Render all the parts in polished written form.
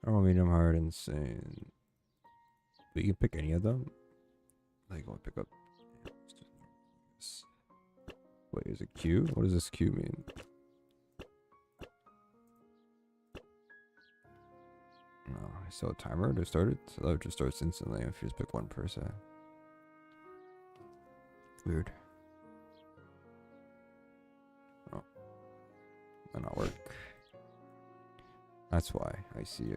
Normal, medium, hard, insane. But you can pick any of them. Like, I'll pick up. Wait, is it Q? What does this Q mean? No, I still a timer to start it. So it just starts instantly if you just pick one person. Weird. Oh, that not work. That's why. I see.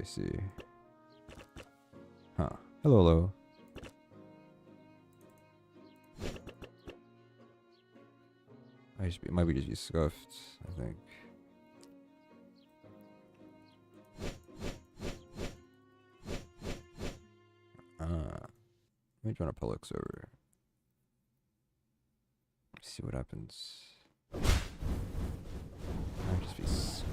Huh. Hello. It might be just be scuffed, I think. Let me join a public server. See what happens. Might just be scuffed.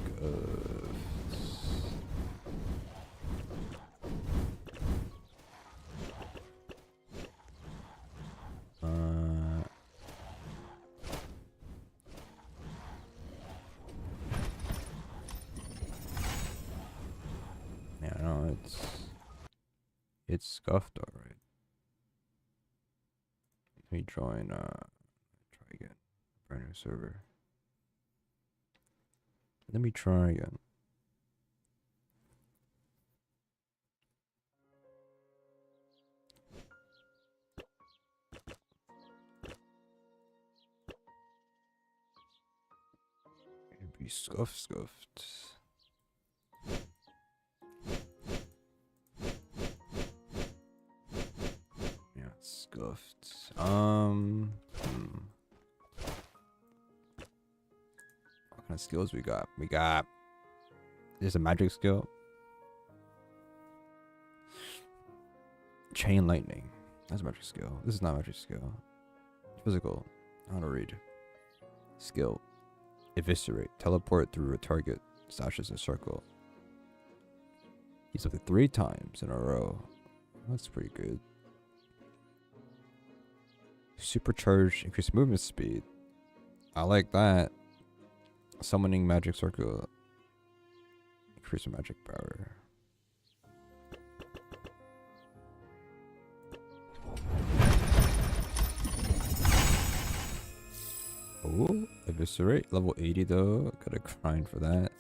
Yeah, no, it's scuffed, alright. Let me join, try again. Brand new server. Let me try again. It'd be scuffed. Yeah, it's scuffed. What kind of skills we got? There's a magic skill. Chain lightning. That's a magic skill. This is not a magic skill. Physical. How to read. Skill. Eviscerate. Teleport through a target. Stashes a circle. He's up to 3 times in a row. That's pretty good. Supercharged. Increased movement speed. I like that. Summoning magic circle. Increase magic power. Oh, eviscerate. Level 80 though. Gotta grind for that.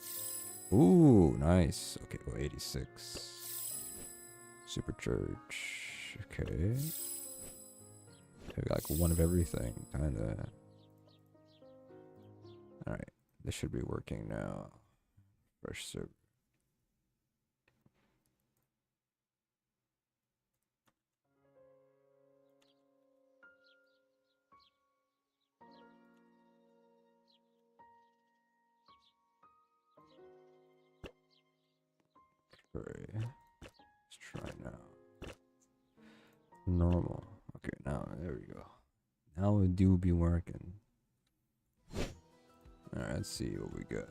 Ooh, nice. Okay, well, 86. Supercharge. Okay. We got like one of everything, kinda. Alright. This should be working now. Fresh server. Okay. Let's try now. Normal. Okay, now there we go. Now it do be working. Alright, let's see what we got.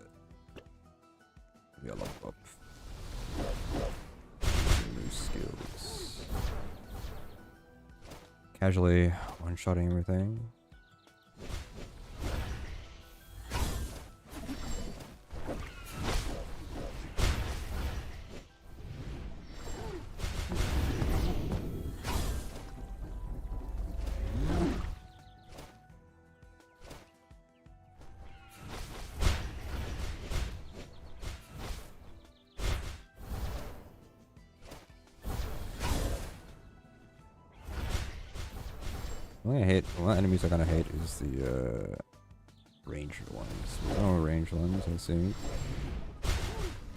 We got level up. New skills. Casually one-shotting everything. One enemies I kind of hate is the ranged ones. Oh, ranged ones, I think.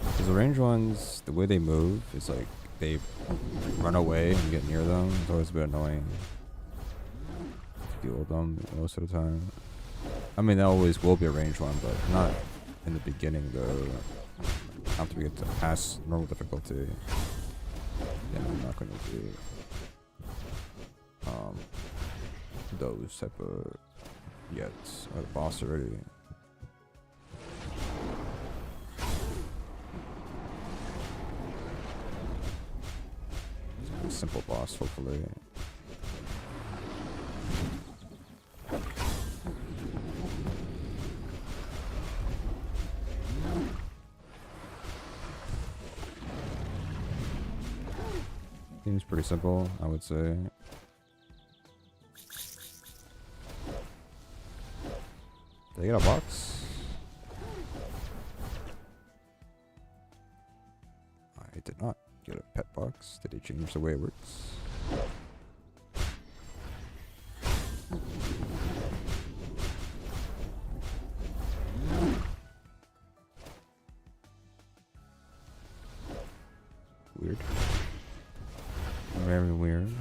Because the ranged ones, the way they move is like they run away and you get near them. It's always a bit annoying. Deal with them most of the time. I mean, that always will be a ranged one, but not in the beginning though. After we get to past normal difficulty, yeah, I'm not going to do those type of yet or the boss already. A simple boss, hopefully. Seems pretty simple, I would say. Did I get a box? I did not get a pet box. Did they change the way it works? Weird. Very weird.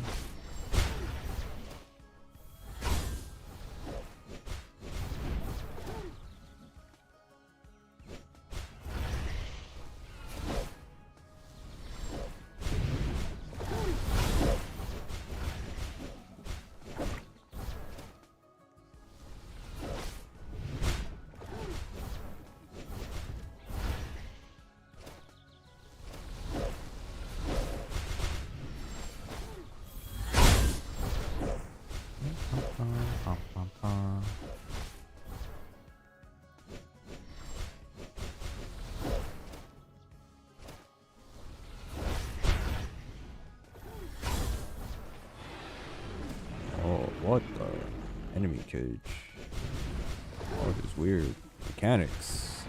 What the? Enemy cage. All these weird mechanics.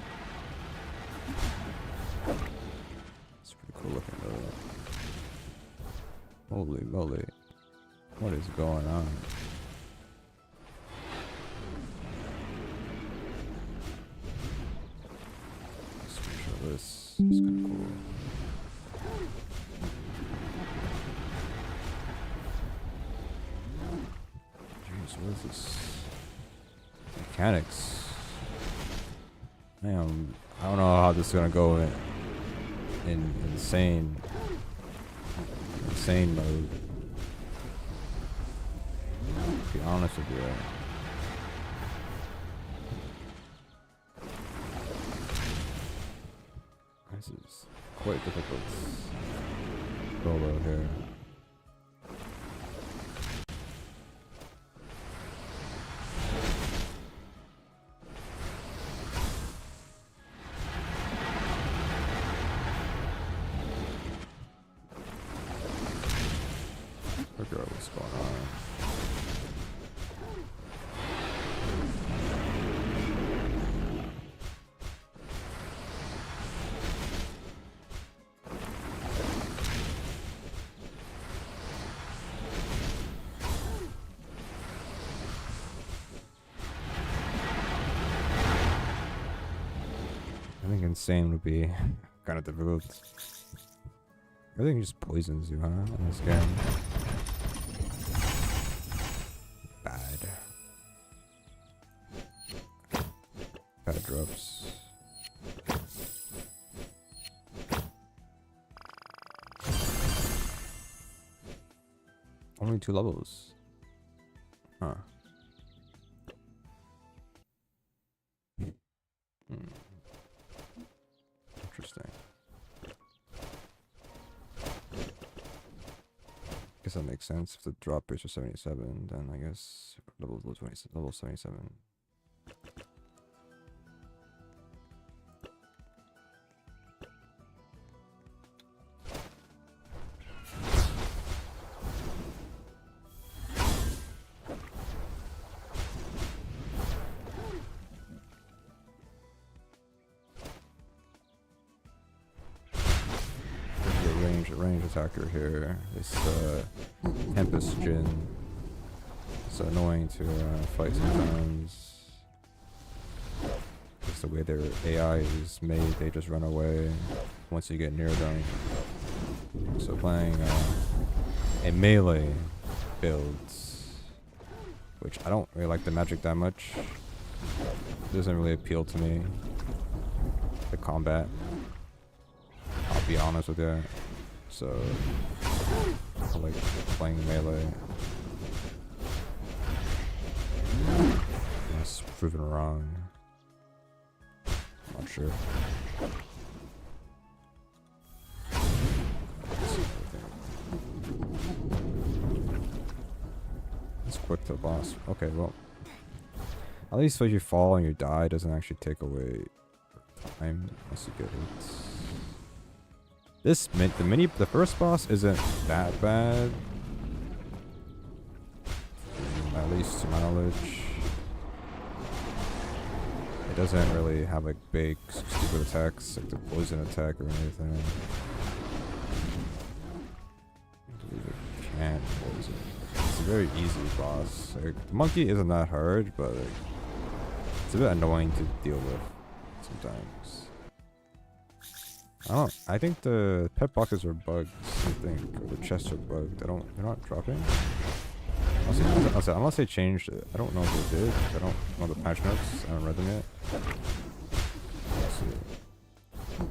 It's pretty cool looking though. Holy moly. What is going on? Screenshot this. It's kind of cool. What is this? Mechanics. Damn, I don't know how this is gonna go in insane mode. To be honest with you. This is quite difficult. Solo here. Figure out what's going on. I think insane would be kind of difficult. Everything just poisons you, huh? In this game. Bad. Bad drops. Only 2 levels. Huh. Interesting. Guess that makes sense. If the drop rates are 77, then I guess level 77. Range attacker here. This Tempest Djinn. It's annoying to fight sometimes. Just the way their AI is made, they just run away once you get near them. So playing a melee build, which I don't really like the magic that much. It doesn't really appeal to me. The combat. I'll be honest with you. So, I like playing melee. That's proven wrong. I'm not sure. It's quick to the boss. Okay, well. At least when you fall and you die, it doesn't actually take away time unless you get hit. The first boss isn't that bad, at least to my knowledge. It doesn't really have like big stupid attacks like the poison attack or anything. I believe it can't poison. It's a very easy boss. Like, the monkey isn't that hard, but like, it's a bit annoying to deal with sometimes. I think the pet boxes are bugged, I think, or the chests are bugged. They're not dropping. Unless they changed it. I don't know if they did. I don't know the patch notes. I haven't read them yet. Let's see. I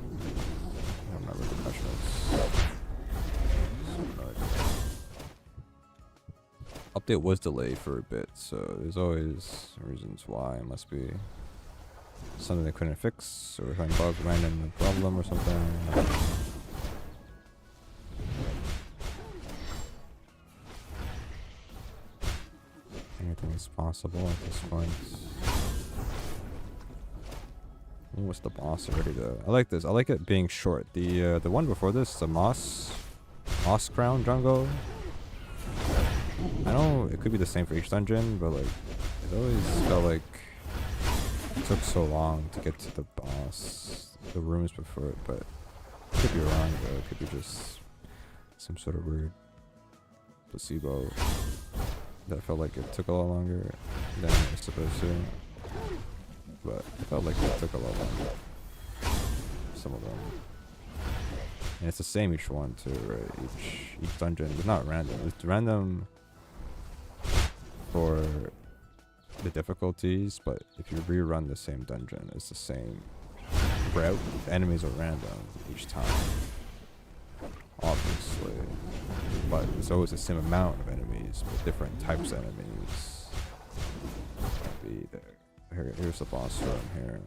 have not read the patch notes. Update was delayed for a bit, so there's always reasons why. It must be something they couldn't fix, or some bug ran into a problem or something. Anything is possible at this point. What's the boss already though? I like this. I like it being short. The one before this, the moss crown jungle. I know it could be the same for each dungeon, but like it always felt like it took so long to get to the boss, the rooms before it. But I could be wrong though. It could be just some sort of weird placebo that felt like it took a lot longer than it was supposed to. But it felt like it took a lot longer. Some of them. And it's the same each one too, right? Each dungeon is not random. It's random for the difficulties, but if you rerun the same dungeon, it's the same route. The enemies are random each time, obviously. But it's always the same amount of enemies, but different types of enemies. Be there. Here's the boss room here.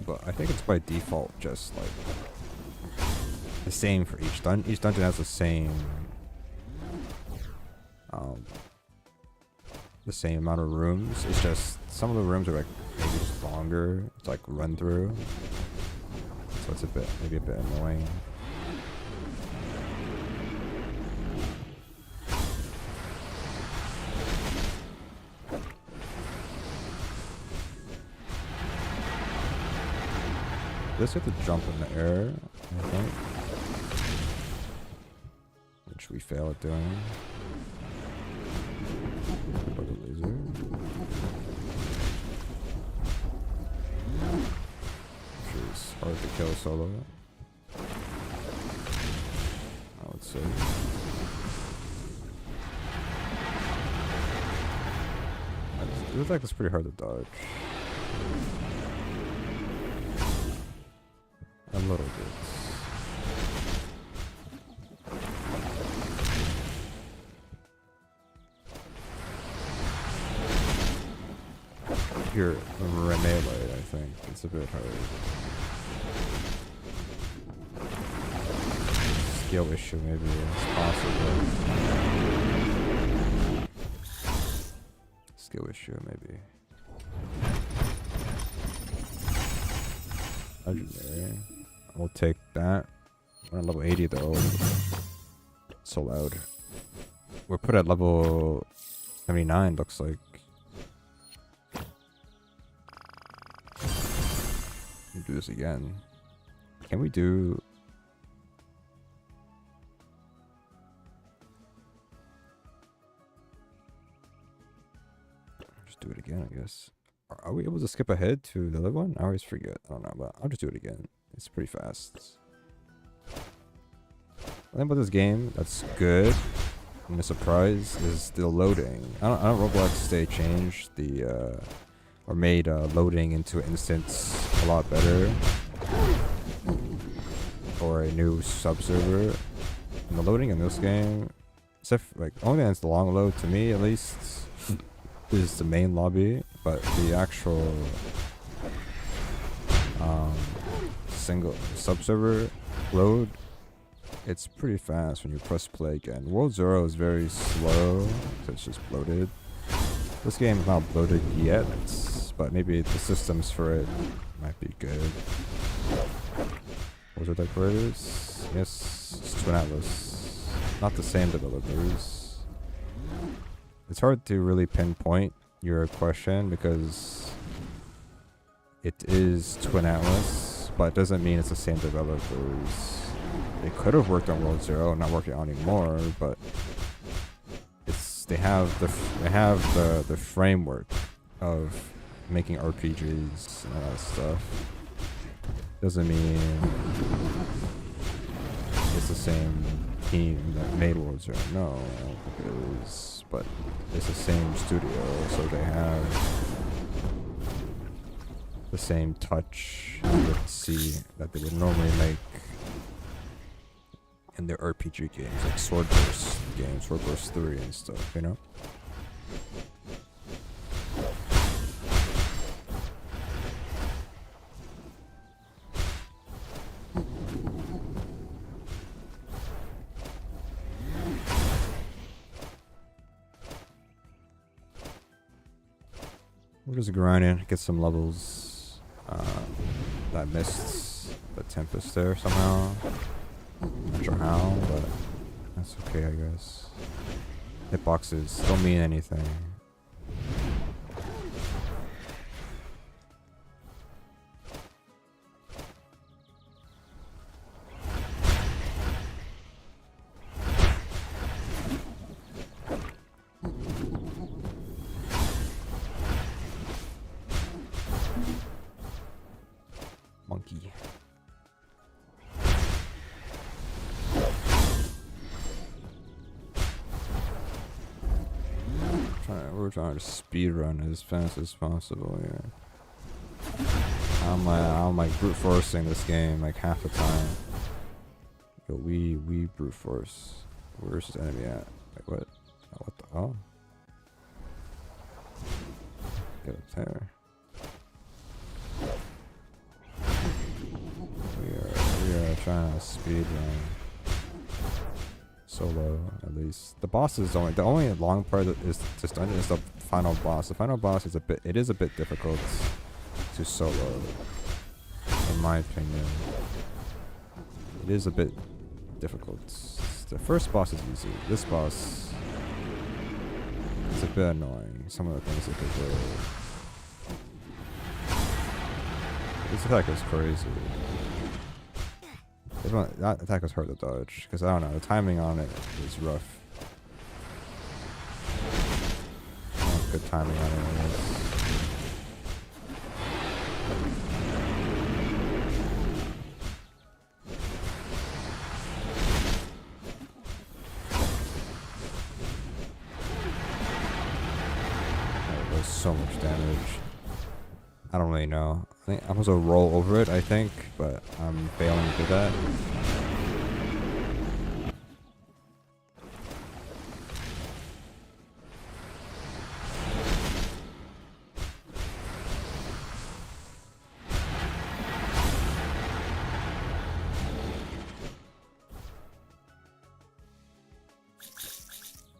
But I think it's by default just like the same for each dungeon. Each dungeon has the same amount of rooms. It's just some of the rooms are like maybe just longer. It's like run through, so it's maybe a bit annoying. This have to jump in the air, I think, which we fail at doing. Or the laser. Which is hard to kill solo, I would say. It looks like it's pretty hard to dodge. A little bit. Here, melee, I think. It's a bit hard. Skill issue, maybe, it's possible. Skill issue, maybe. Legendary. We'll take that. We're at level 80 though. So loud. We're put at level 79, looks like. We'll do this again. Can we do... Just do it again, I guess. Are we able to skip ahead to the other one? I always forget. I don't know, but I'll just do it again. It's pretty fast. I think about this game that's good and a surprise is the loading. I don't Roblox they changed the or made loading into instance a lot better, or a new sub-server. And the loading in this game, except for, like, only thing that's the long load to me at least is the main lobby, but the actual single sub-server load, it's pretty fast when you press play again. World Zero is very slow, so it's just bloated. This game is not bloated yet, but maybe the systems for it might be good. Those are the creators? Yes, it's Twin Atlas. Not the same developers. It's hard to really pinpoint your question because it is Twin Atlas, but it doesn't mean it's the same developers. They could have worked on World Zero, not working on anymore, but they have the framework of making RPGs and all that stuff. Doesn't mean it's the same team that made World Zero. No, I don't think it is. But it's the same studio, so they have the same touch you would see that they would normally make in their RPG games, like Swordburst games, Swordburst 3 and stuff, you know? We're just grinding, get some levels. That missed the Tempest there somehow. Not sure how, but that's okay, I guess. Hitboxes don't mean anything. Monkey. We're trying to speed run as fast as possible here. I'm like brute forcing this game like half the time. Yo, we brute force. Where's this enemy at? Like what? What the hell? Get up there. We are trying to speed run solo at least. The boss is the only long part that is this dungeon is the final boss. The final boss is a bit difficult to solo, in my opinion. It is a bit difficult. The first boss is easy. This boss is a bit annoying. Some of the things that they do. This attack is crazy. That attack was hard to dodge, because I don't know, the timing on it is rough. Not good timing on it. That does so much damage. I don't really know. I think I'm supposed to roll over it, I think, but I'm failing to do that.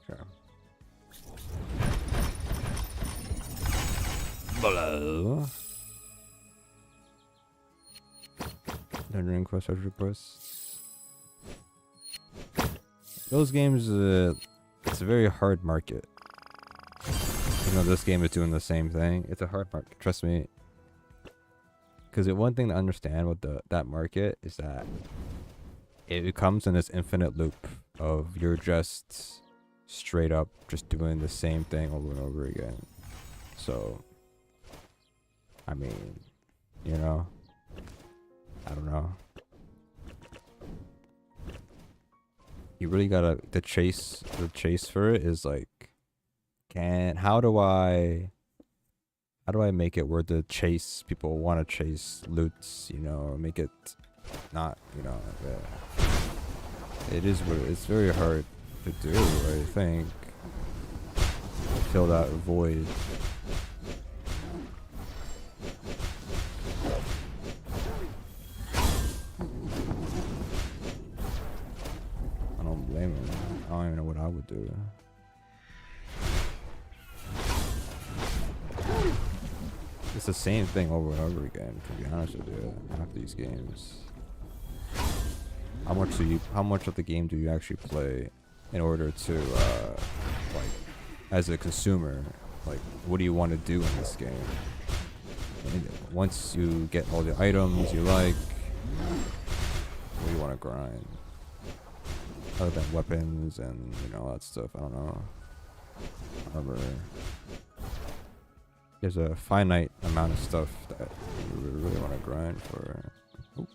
Okay. Hello. Rendering quest, search requests. Those games, it's a very hard market. You know, this game is doing the same thing. It's a hard market, trust me. Because one thing to understand with that market is that it comes in this infinite loop of you're just straight up just doing the same thing over and over again. So, I mean, you know. I don't know. You really gotta the chase for it is like, how do I make it where the chase people want to chase loots, you know, make it not, you know, it's very hard to do, I think, fill that void. I don't even know what I would do. It's the same thing over and over again, to be honest with you, half these games. how much of the game do you actually play in order to like as a consumer, like what do you want to do in this game? And once you get all the items you like, what do you want to grind? Other than weapons and all that stuff, I don't know. Armor. There's a finite amount of stuff that you really want to grind for. Ooh.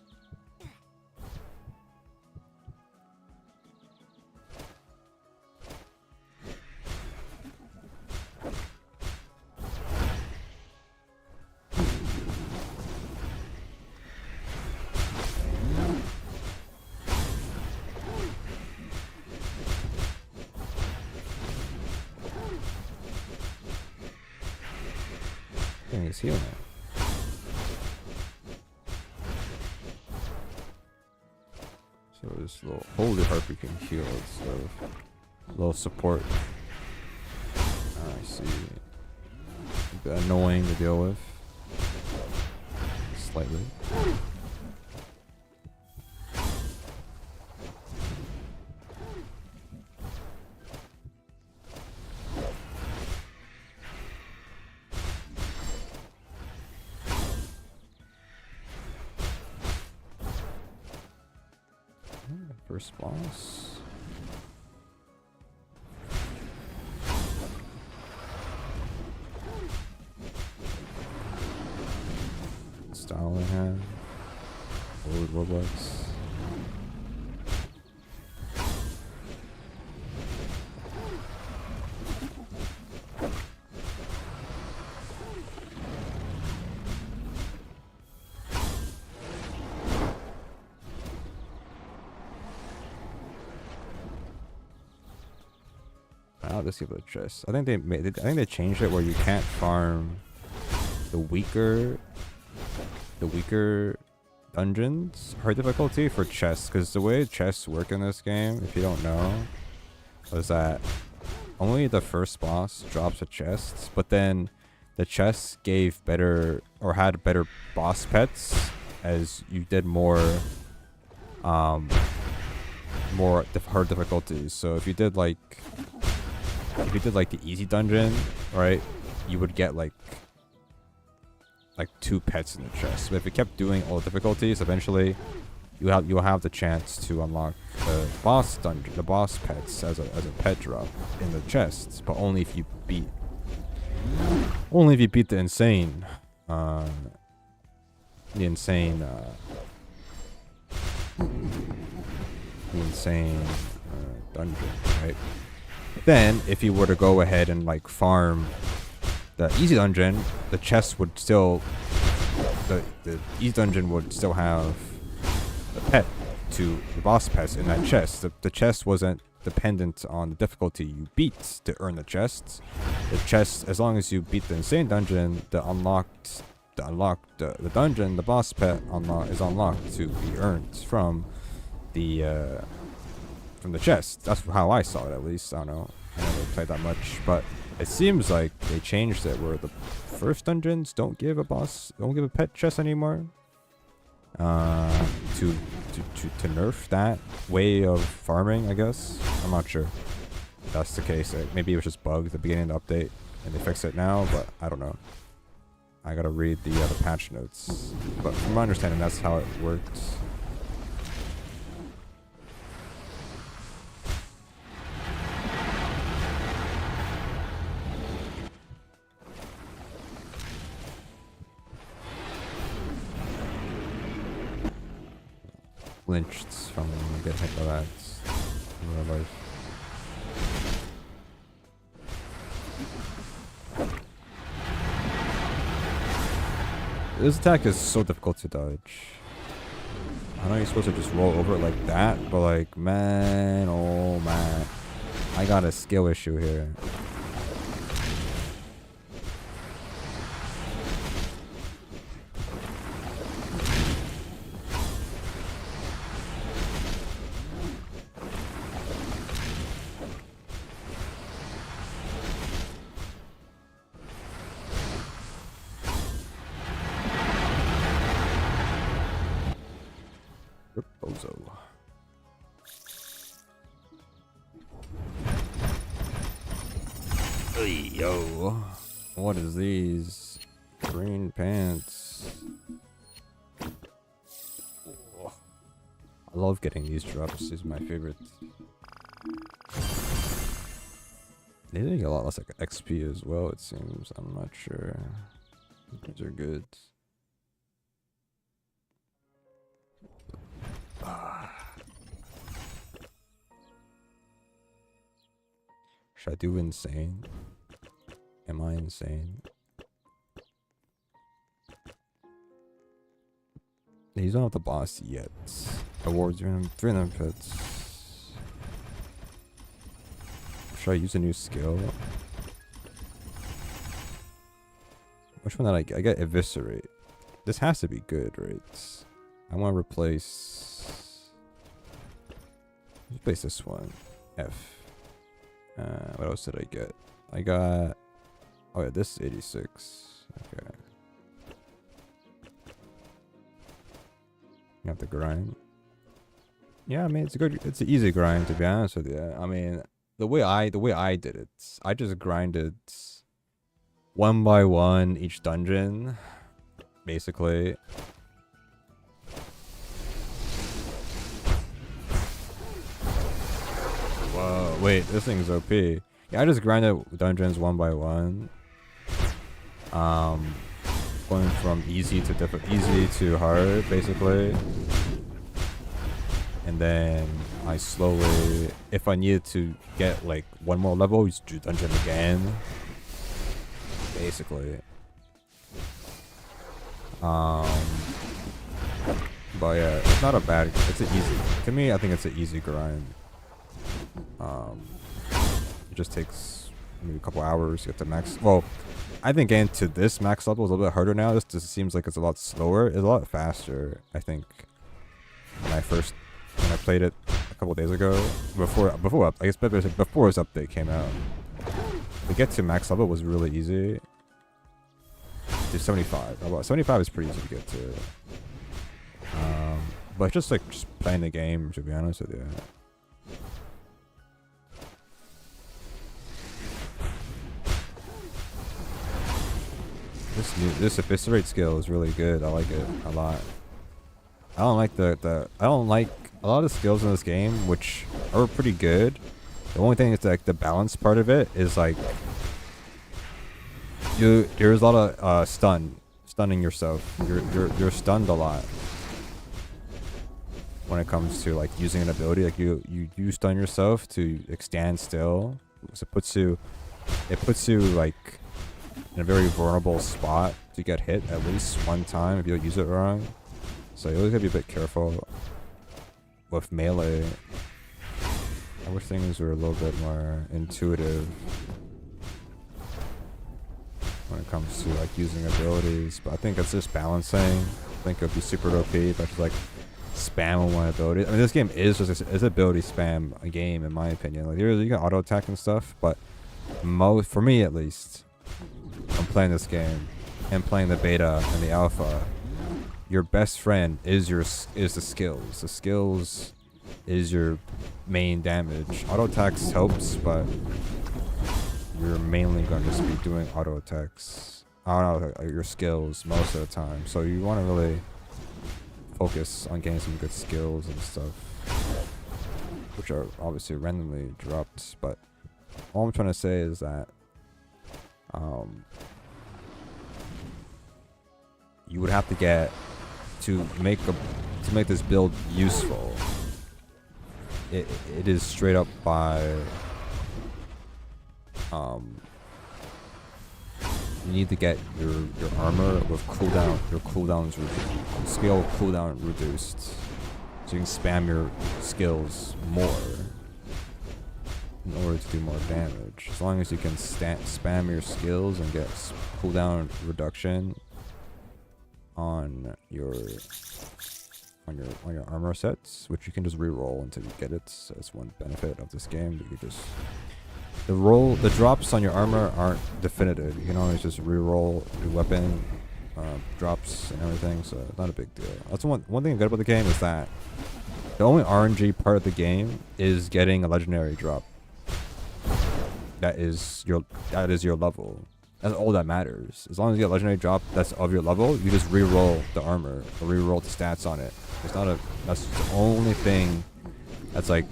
He's healing it. So this little holy harpy can heal, so a little support. I see. A bit annoying to deal with. Slightly. First boss. Style I have. Old Roblox. I'll just give it a chest. I think they changed it where you can't farm the weaker dungeons hard difficulty for chests, because the way chests work in this game, if you don't know, is that only the first boss drops a chest, but then the chests gave better or had better boss pets as you did more hard difficulties. So if you did like the easy dungeon, right, you would get like 2 pets in the chest. But if you kept doing all the difficulties, eventually you'll have the chance to unlock the boss dungeon, the boss pets as a pet drop in the chests, but only if you beat the insane dungeon, right? Then, if you were to go ahead and like farm the easy dungeon, the chest would still, the easy dungeon would still have the pet to the boss pets in that chest. The chest wasn't dependent on the difficulty you beat to earn the chests. The chest, as long as you beat the insane dungeon, the dungeon, the boss pet is unlocked to be earned from the chest. That's how I saw it, at least. I don't know. I never played that much, but it seems like they changed it where the first dungeons don't give a pet chest anymore. To nerf that way of farming, I guess. I'm not sure if that's the case. Maybe it was just bugged at the beginning of the update and they fix it now, but I don't know. I gotta read the patch notes. But from my understanding, that's how it works. Flinched from getting hit by that in real life. This attack is so difficult to dodge. I know you're supposed to just roll over it like that, but like, man, oh man. I got a skill issue here. Bozo. Yo, what is these? Green pants. Oh, I love getting these drops. These are my favorite. They get a lot less like XP as well, it seems. I'm not sure. These are good. Should I do insane? Am I insane? He's not the boss yet. Awards 300 pets. Should I use a new skill? Which one did I get? I get eviscerate. This has to be good, right? I want to replace this one. F. What else did I get? I got... Oh yeah, this is 86. Okay. You have to grind. Yeah, I mean it's an easy grind, to be honest with you. I mean, the way I did it, I just grinded one by one each dungeon, basically. Whoa, wait, this thing's OP. Yeah, I just grinded dungeons one by one. Going from easy to hard, basically. And then I slowly, if I needed to get like one more level, just do dungeon again. Basically. But yeah, it's not a bad, it's an easy, to me I think it's an easy grind. It just takes maybe a couple hours to get to max. Well, I think getting to this max level is a little bit harder now. This just seems like it's a lot slower. It's a lot faster, I think, when I played it a couple days ago. Before this update came out. To get to max level was really easy. To 75. About 75 is pretty easy to get to. But just playing the game, to be honest with you. This eviscerate skill is really good. I like it a lot. I don't like I don't like a lot of the skills in this game, which are pretty good. The only thing is like the balance part of it is like there's a lot of stunning yourself. You're stunned a lot when it comes to like using an ability. Like you stun yourself to stand still. So it puts you like in a very vulnerable spot to get hit at least one time if you use it wrong. So you always gotta be a bit careful with melee. I wish things were a little bit more intuitive when it comes to like using abilities, but I think it's just balancing. I think it'd be super OP if I just like spam on one ability. I mean, this game is just it's ability spam a game in my opinion. Like you can auto attack and stuff, but for me at least, I'm playing this game and playing the beta and the alpha. Your best friend is the skills. The skills is your main damage. Auto attacks helps, but you're mainly going to just be doing auto attacks. I don't know, your skills most of the time. So you want to really focus on getting some good skills and stuff, which are obviously randomly dropped. But all I'm trying to say is that you would have to get to make this build useful. It is straight up by you need to get your armor with cooldown, your cooldowns skill cooldown reduced, so you can spam your skills more in order to do more damage. As long as you can spam your skills and get cooldown reduction on your armor sets, which you can just re-roll until you get it. So that's one benefit of this game. You can just the drops on your armor aren't definitive. You can always just re-roll your weapon drops and everything, so not a big deal. That's one thing good about the game is that the only RNG part of the game is getting a legendary drop. that is your level. That's all that matters. As long as you get a legendary drop that's of your level, you just re-roll the armor or re-roll the stats on it. It's not a. That's the only thing that's like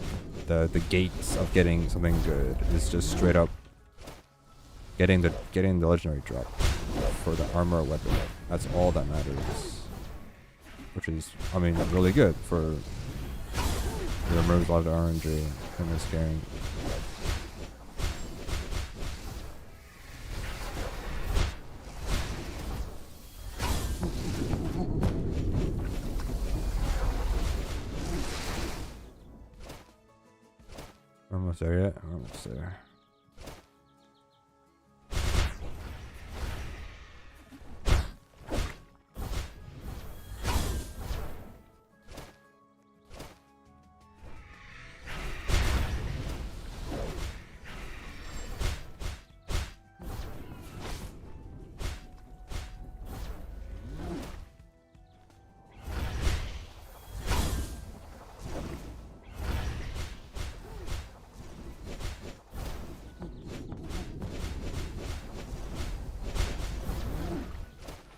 the gates of getting something good. Is just straight up getting the legendary drop for the armor or weapon. That's all that matters. Which is, I mean, really good for. It removes a lot of the RNG and the scaring. We're almost there yet? We're almost there.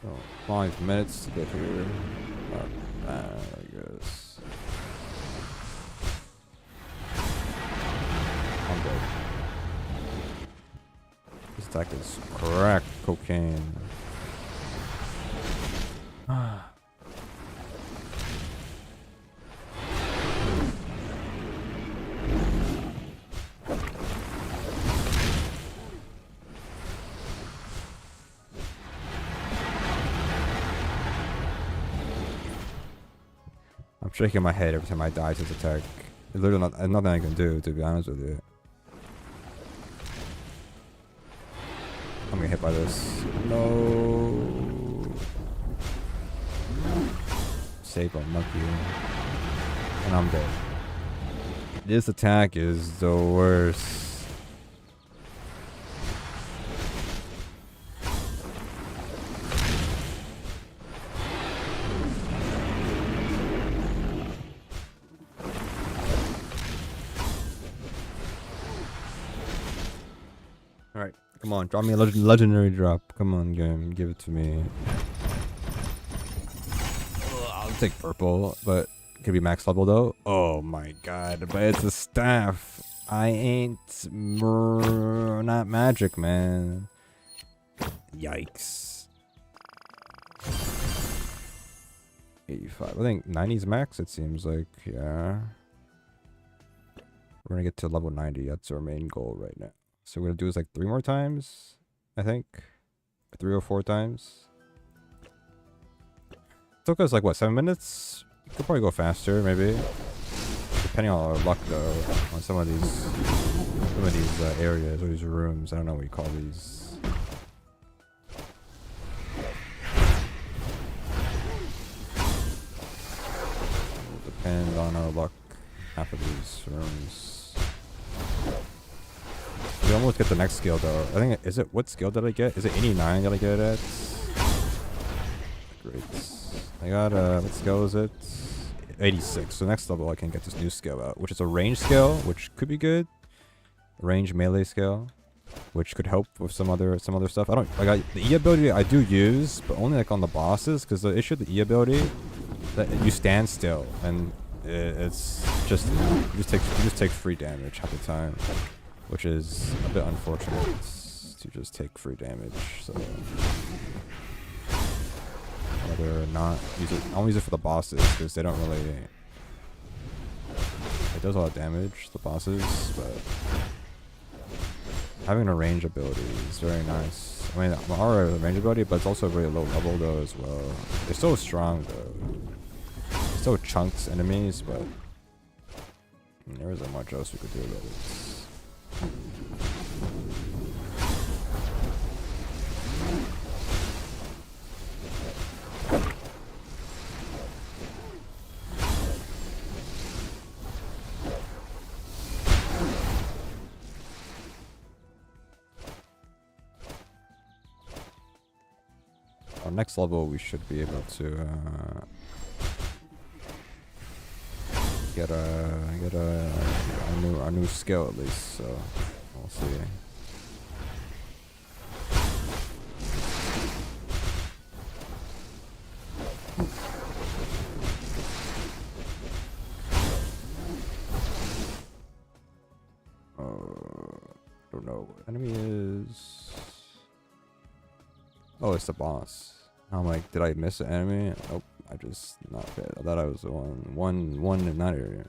Oh, 5 minutes to get here. There he goes. I'm dead. This attack is crack cocaine. I'm shaking my head every time I die to this attack. There's literally nothing I can do, to be honest with you. I'm gonna hit by this. No. Save a monkey. And I'm dead. This attack is the worst. Alright, come on, drop me a legendary drop. Come on, game, give it to me. I'll take purple, but it could be max level though. Oh my god, but it's a staff. I ain't not magic, man. Yikes. 85. I think 90's max, it seems like. Yeah. We're gonna get to level 90. That's our main goal right now. So we're gonna do this like 3 more times, I think. 3 or 4 times. It took us like what, 7 minutes? Could probably go faster, maybe. Depending on our luck though, on some of these areas or these rooms. I don't know what you call these. Will depend on our luck. Half of these rooms. We almost get the next skill though. I think, is it, what skill did I get? Is it 89 that I get it at? Great. I got, what skill is it? 86. So next level I can get this new skill out, which is a range skill, which could be good. Range melee skill, which could help with some other stuff. I got the E ability I do use, but only like on the bosses, because the issue with the E ability, that you stand still, and it's just, you just take free damage half the time. Which is a bit unfortunate to just take free damage, so I'd rather not use it. I only use it for the bosses because they don't really. It does a lot of damage, the bosses, but having a range ability is very nice. I mean, I'm alright with a range ability, but it's also very low level though as well. They're so strong though. It still chunks enemies, but there isn't much else we could do about it. Our next level we should be able to get a new skill at least, so we'll see. Enemy is... Oh, it's the boss. I'm like, did I miss an enemy? Nope, I just not bad. I thought I was the one in that area.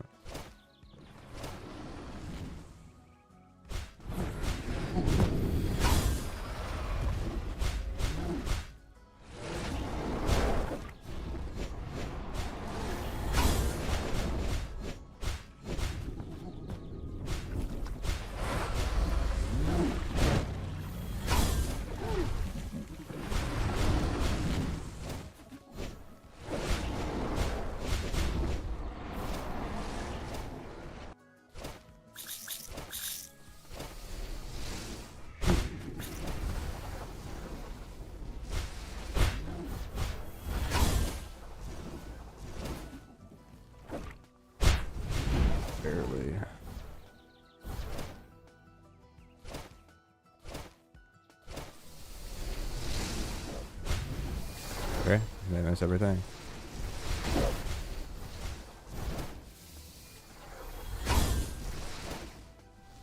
Barely. Okay, they miss everything.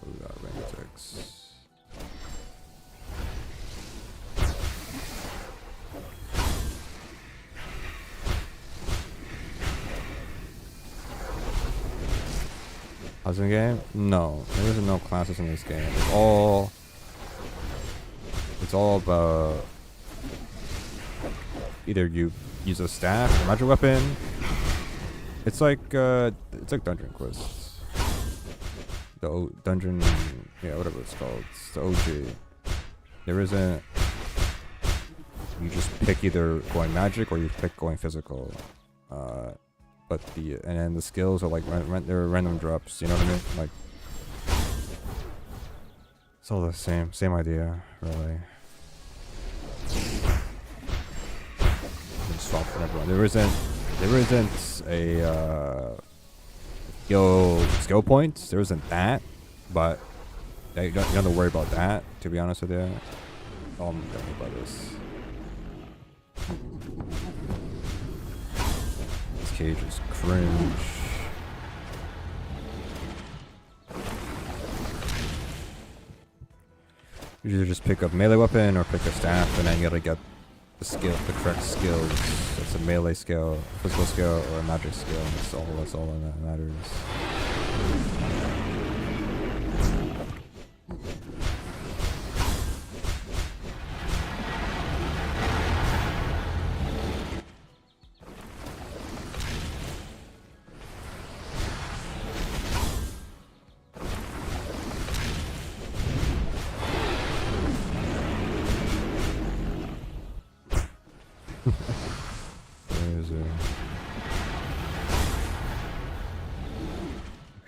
We got range attacks. Housing game? No, there isn't no classes in this game. It's all about either you use a staff or magic weapon. It's like dungeon quests. Dungeon, yeah, whatever it's called. It's the OG. There isn't. You just pick either going magic or you pick going physical. But and then the skills are like they're random drops. You know what I mean? Like it's all the same idea, really. Just swap for everyone. There isn't a skill points. There isn't that, but you don't have to worry about that. To be honest with you, I'm gonna about this. Cage is cringe. You either just pick up melee weapon or pick a staff, and then you gotta get the correct skills. It's a melee skill, physical skill, or a magic skill. That's all that matters.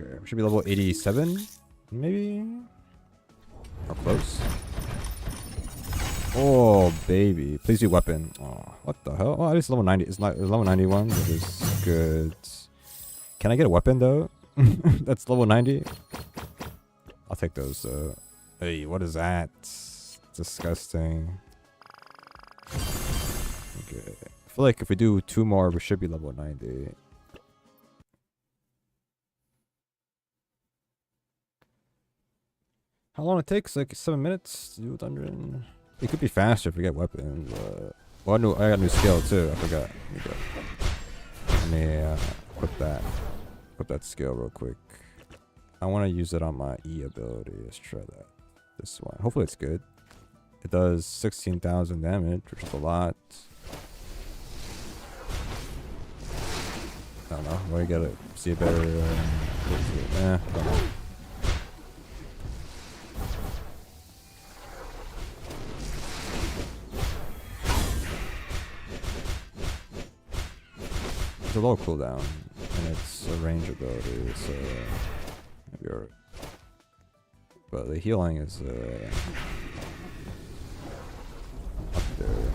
Okay, we should be level 87, maybe? Or close? Oh, baby. Please do weapon. Oh, what the hell? Oh, it's level 90. It's level 91, which is good. Can I get a weapon, though? That's level 90? I'll take those, though. Hey, what is that? Disgusting. Okay. I feel like if we do 2 more, we should be level 90. How long it takes? Like 7 minutes to do a dungeon. It could be faster if we get weapons. Well, I got a new skill too. I forgot. Let me equip that skill real quick. I want to use it on my E ability. Let's try that. This one. Hopefully it's good. It does 16,000 damage, which is a lot. I don't know. We gotta see a better. I don't know. It's a low cooldown, and it's a range ability, so maybe alright. But the healing is up there.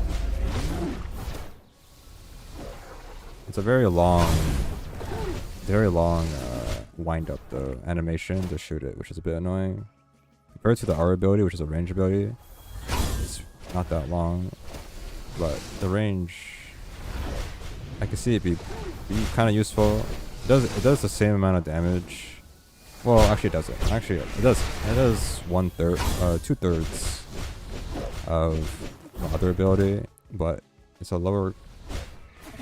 It's a very long wind up though animation to shoot it, which is a bit annoying. Compared to the R ability, which is a range ability, it's not that long, but the range, I can see it be kind of useful. It does the same amount of damage, Well, actually it doesn't. Actually, it does. It does 1/3, 2/3 of the other ability, but it's a lower.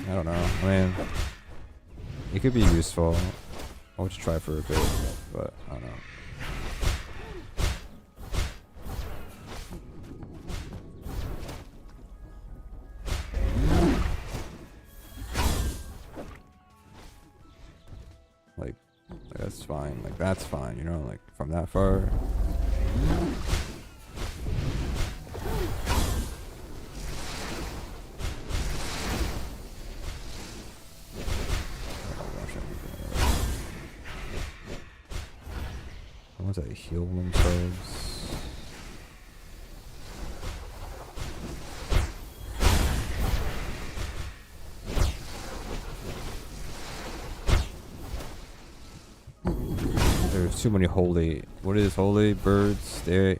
I don't know. I mean, it could be useful. I'll just try for a bit, but I don't know. Like that's fine. Like that's fine. You know, like from that far. Ones that heal themselves. There's too many holy. What is holy birds? They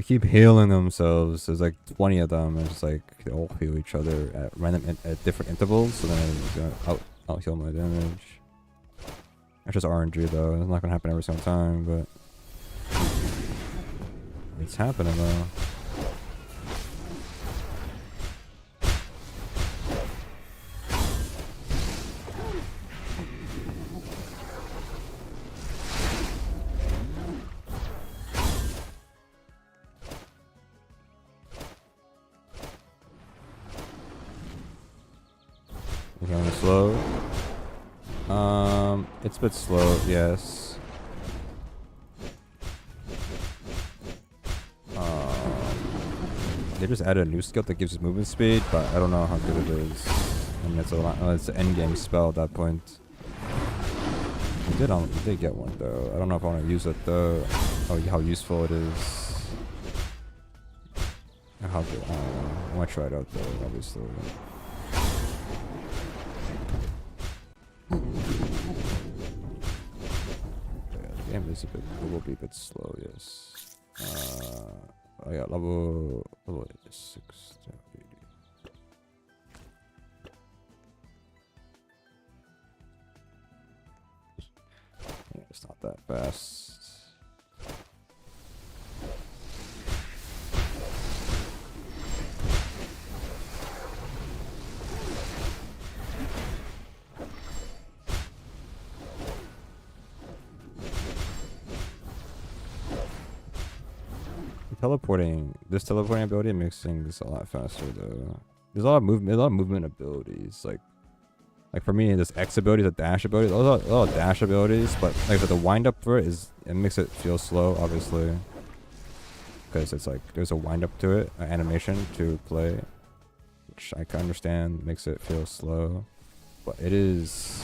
keep healing themselves. There's like 20 of them, and it's like they all heal each other at random at different intervals. So then it's gonna out heal my damage. That's just RNG though. It's not gonna happen every single time, but it's happening though. Is it going slow? It's a bit slow, yes. They just added a new skill that gives us movement speed, but I don't know how good it is. I mean, it's it's an end game spell at that point. We did get one though. I don't know if I want to use it though. How useful it is. How good? I don't know. I want to try it out though, obviously. The game is it will be a bit slow, yes. I got level 6. Yeah, it's not that fast. This teleporting ability makes things a lot faster though. There's a lot of movement abilities. Like for me, this X ability, the dash ability, those are a lot of dash abilities, but like the wind up for it makes it feel slow, obviously, because it's like there's a wind up to it, an animation to play, which I can understand makes it feel slow, but it is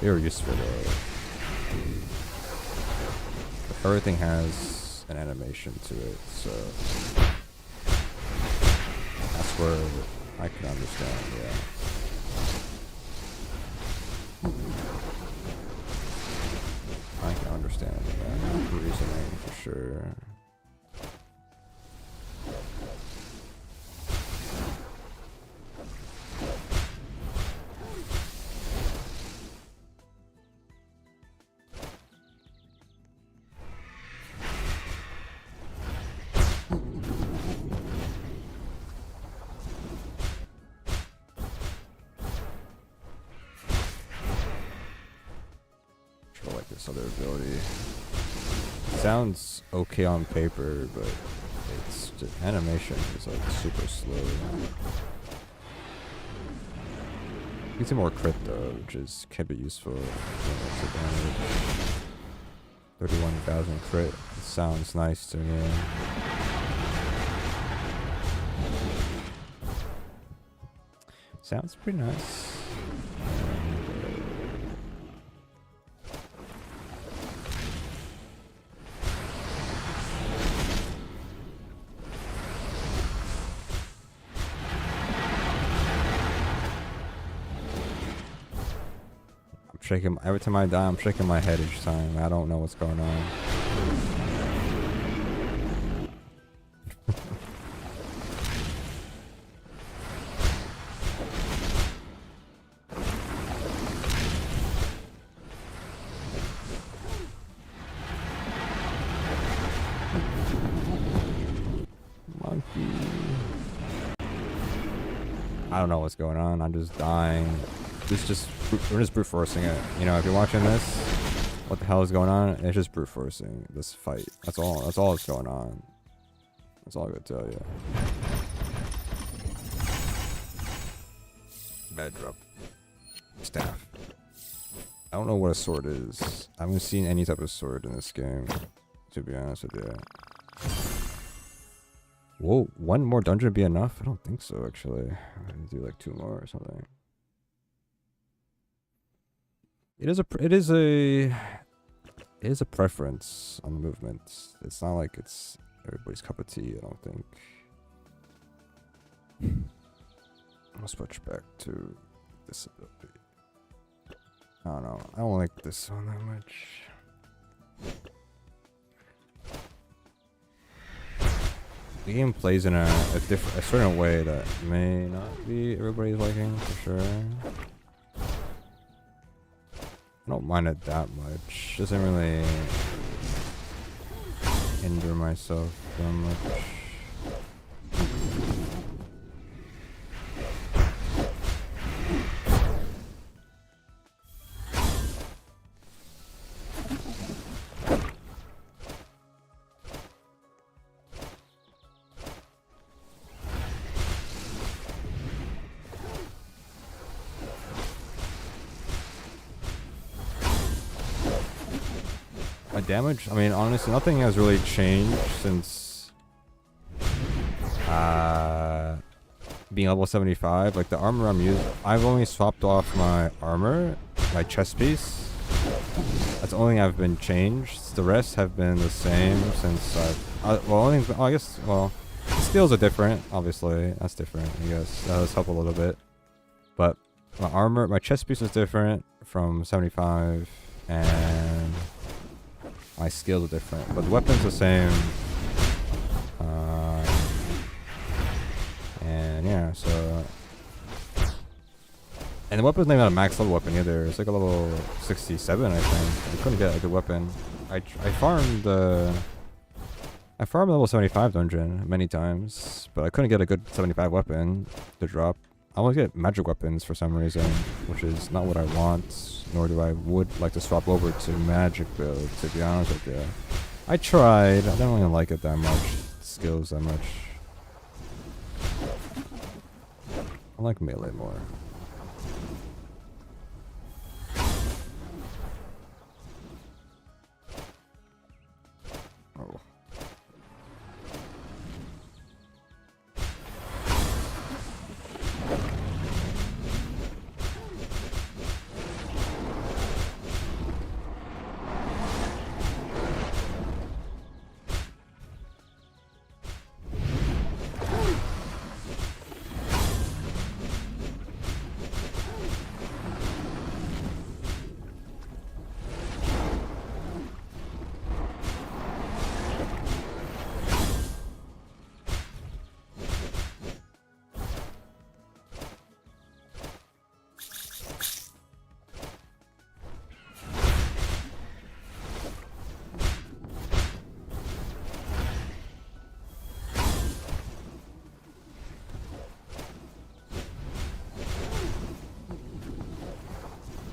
very useful though. But everything has an animation to it, so that's where I can understand, yeah. I can understand that reasoning for sure. Other ability sounds okay on paper, but it's just, animation is like super slow. You get more crit though, which can be useful. 31,000 crit. It sounds nice to me. Sounds pretty nice. Every time I die, I'm shaking my head each time. I don't know what's going on. Monkey. I don't know what's going on. I'm just dying. We're just brute forcing it. You know, if you're watching this, what the hell is going on? It's just brute forcing this fight. That's all that's going on. That's all I gotta tell you. Bad drop. Staff. I don't know what a sword is. I haven't seen any type of sword in this game, to be honest with you. Whoa, one more dungeon would be enough? I don't think so, actually. I'm gonna do like 2 more or something. It is a preference on the movements. It's not like it's everybody's cup of tea, I don't think. I'll switch back to this ability. I don't know. I don't like this one that much. The game plays in a certain way that may not be everybody's liking, for sure. I don't mind it that much. Doesn't really hinder myself that much. Damage? I mean, honestly, nothing has really changed since being level 75. Like the armor I'm using, I've only swapped off my armor, my chest piece. That's the only thing I've been changed. The rest have been the same since the skills are different. Obviously, that's different. I guess that does help a little bit. But my armor, my chest piece is different from 75, and my skills are different, but the weapon's the same. And yeah, so. And the weapon's not even a max level weapon either. It's like a level 67, I think. I couldn't get a good weapon. I farmed the level 75 dungeon many times, but I couldn't get a good 75 weapon to drop. I always get magic weapons for some reason, which is not what I want, nor do I would like to swap over to magic build, to be honest with you. I tried, I don't really like it that much, skills that much. I like melee more. Oh.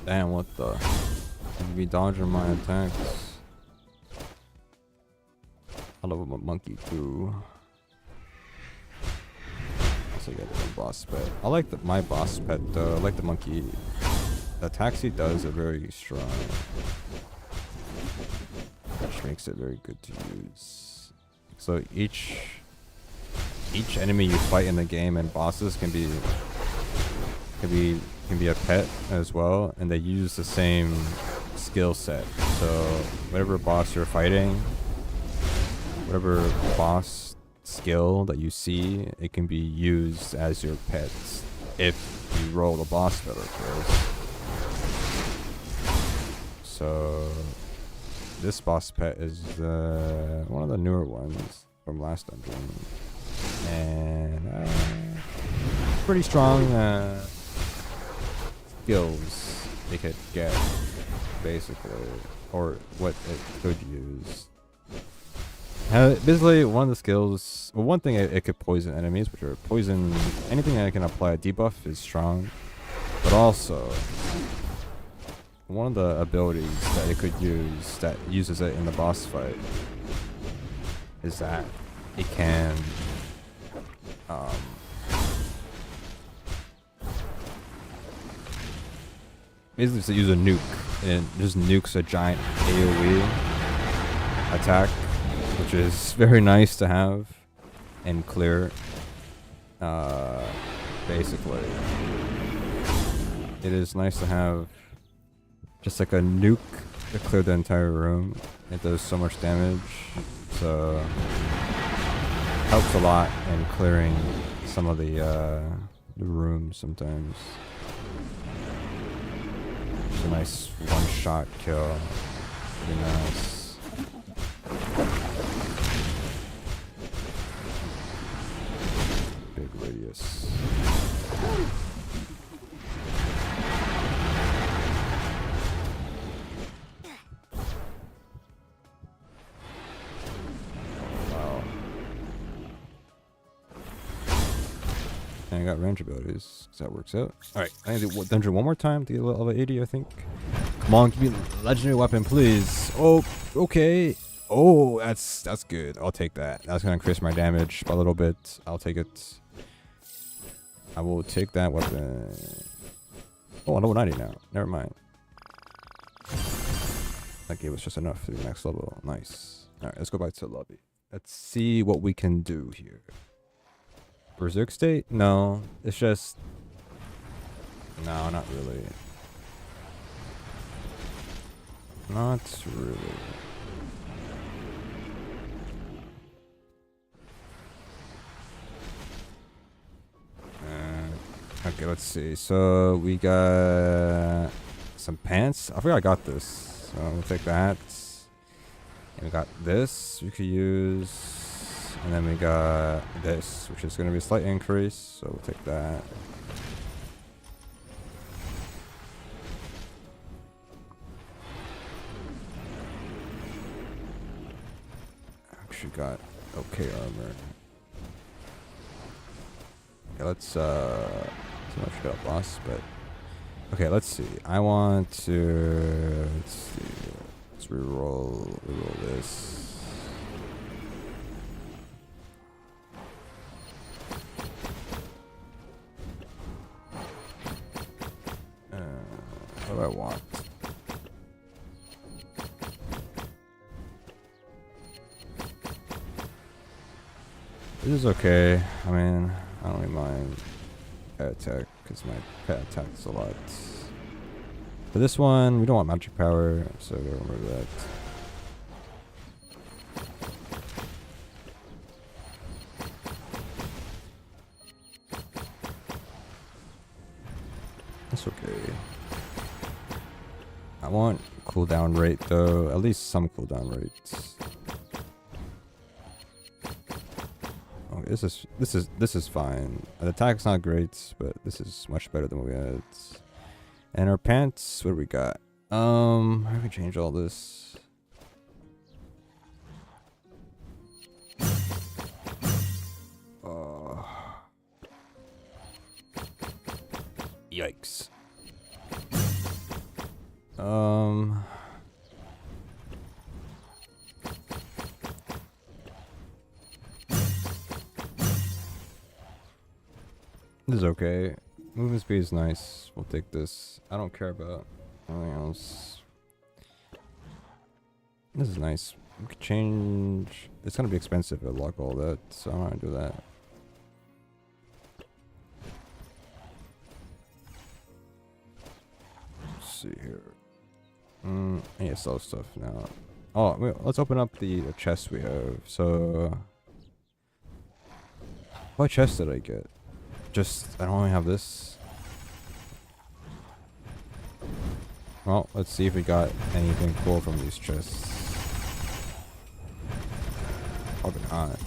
Damn, what the? You be dodging my attacks. I love a monkey too. Also get the boss pet. I like my boss pet though. I like the monkey. The attacks he does are very strong, which makes it very good to use. So each enemy you fight in the game and bosses can be a pet as well, and they use the same skill set. So whatever boss you're fighting, whatever boss skill that you see, it can be used as your pet if you roll the boss better first. So this boss pet is one of the newer ones from last dungeon, and pretty strong skills it could get, basically, or what it could use. Basically, one of the skills, well, one thing it could poison enemies, which are poison. Anything that can apply a debuff is strong, but also one of the abilities that it could use that uses it in the boss fight is that it can basically to use a nuke and just nukes a giant AoE attack, which is very nice to have and clear. Basically, it is nice to have just like a nuke to clear the entire room. It does so much damage, so helps a lot in clearing some of the rooms sometimes. It's a nice one-shot kill. Pretty nice. Big radius. Wow. And I got range abilities, so that works out. Alright, I need to do dungeon one more time to get level 80, I think. Come on, give me a legendary weapon, please. Oh, okay. Oh, that's good. I'll take that. That's gonna increase my damage by a little bit. I'll take it. I will take that weapon. Oh, level 90 now. Never mind. That gave us just enough for the next level. Nice. Alright, let's go back to the lobby. Let's see what we can do here. Berserk state? No. It's just... No, not really. Not really. Okay, let's see. So we got some pants. I forgot I got this. So we'll take that. And we got this we could use. And then we got this, which is going to be a slight increase. So we'll take that. Actually got okay armor. Okay, let's so much got a boss, but okay, let's see. I want to let's reroll this. What do I want? This is okay. I mean, I don't really mind pet attack because my pet attacks a lot. For this one, we don't want magic power, so we'll remove that. That's okay. I want cooldown rate though, at least some cooldown rates. Oh, this is fine. The attack's not great, but this is much better than what we had. And our pants, what do we got? How do we change all this? Yikes. This is okay. Movement speed is nice. We'll take this. I don't care about anything else. This is nice. We could change. It's gonna be expensive to lock all that, so I'm not gonna do that. Let's see here. I need to sell stuff now. Oh, wait, let's open up the chest we have. So, what chest did I get? Just, I don't only have this. Well, let's see if we got anything cool from these chests. Probably not.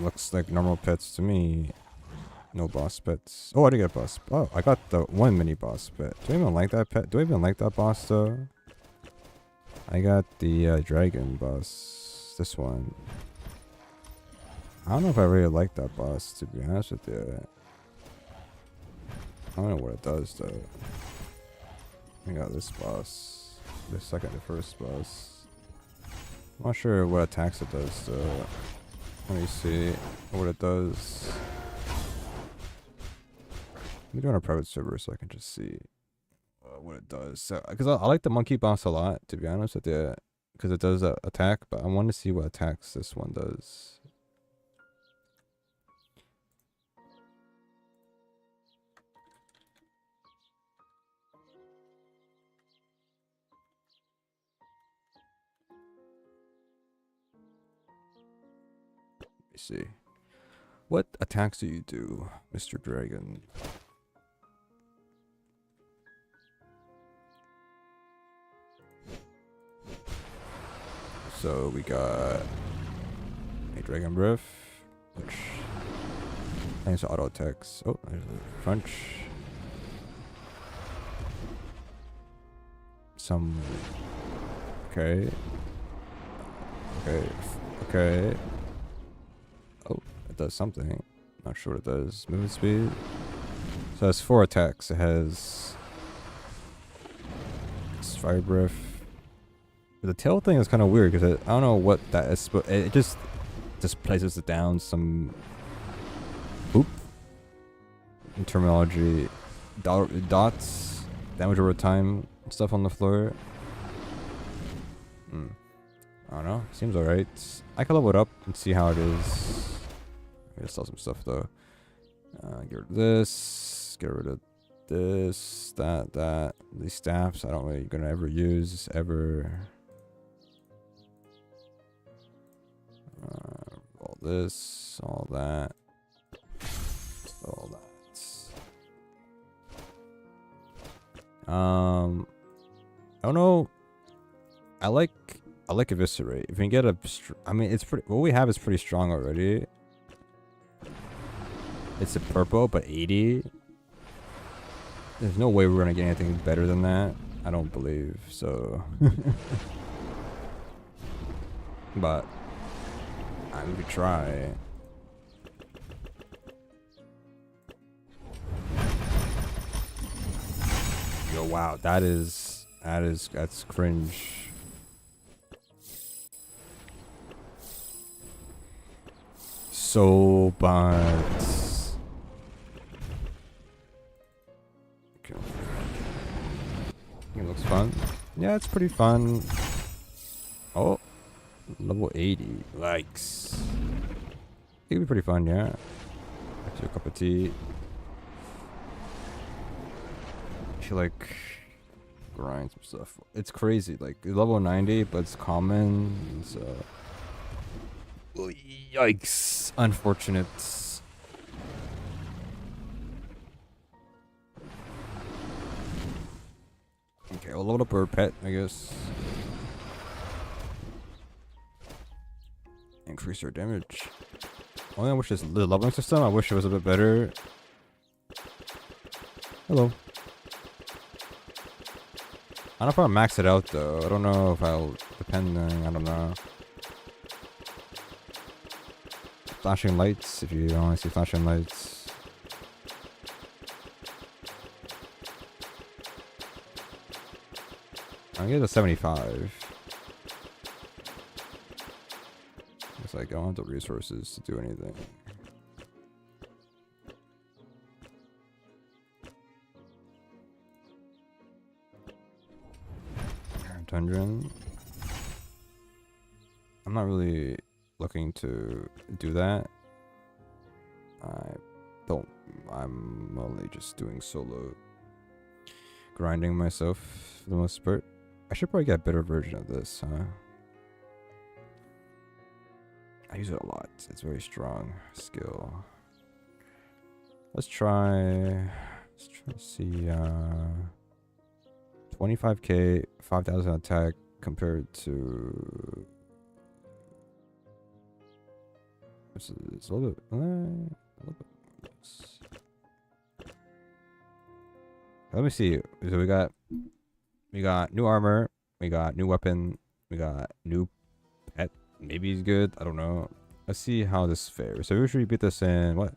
Looks like normal pets to me. No boss pets. Oh, I did get a boss. Oh, I got the one mini boss pet. Do I even like that pet? Do I even like that boss though? I got the dragon boss. This one. I don't know if I really like that boss, to be honest with you. I don't know what it does though. I got this boss. The first boss. I'm not sure what attacks it does though. Let me see what it does. Let me go on a private server so I can just see what it does. So, because I like the monkey boss a lot, to be honest with you, because it does that attack. But I want to see what attacks this one does. Let me see. What attacks do you do, Mr. Dragon? So we got a Dragon Breath, which I think it's auto attacks. Oh, there's a crunch. Some. Okay. Okay. Oh, it does something. Not sure what it does. Movement speed. So it has 4 attacks. It has Fire Breath. But the tail thing is kind of weird because I don't know what that is, but it just places it down some. Oop. In terminology, dots, damage over time, stuff on the floor. I don't know. Seems alright. I can level it up and see how it is. I'm gonna sell some stuff though. Get rid of this. Get rid of this. That. These staffs I don't really gonna ever use ever. All this. All that. All that. I don't know. I like Eviscerate. If we can get a, I mean, it's pretty. What we have is pretty strong already. It's a purple, but 80. There's no way we're gonna get anything better than that. I don't believe so. But we could try. Yo, wow, that's cringe. So bad. Okay. It looks fun. Yeah, it's pretty fun. Oh, level 80 likes. It could be pretty fun, yeah. Actually, a cup of tea. I feel like grind some stuff. It's crazy. Like level 90, but it's common. So. Yikes. Unfortunate. Okay, we'll load up our pet, I guess. Increase our damage. Only I wish the leveling system, I wish it was a bit better. Hello. I don't know if I'll max it out though. I don't know if I'll, depending, I don't know. Flashing lights, if you don't want to see flashing lights. I'll get a 75. It's like I don't have the resources to do anything. Dungeon. I'm not really looking to do that. I'm only just doing solo grinding myself for the most part. I should probably get a better version of this, huh? I use it a lot. It's very strong skill. Let's try to see 25k, 5,000 attack compared to it's a little bit less. Let me see. So we got new armor, We got new weapon. We got new pet. Maybe he's good. I don't know. Let's see how this fares. So we should beat this in what?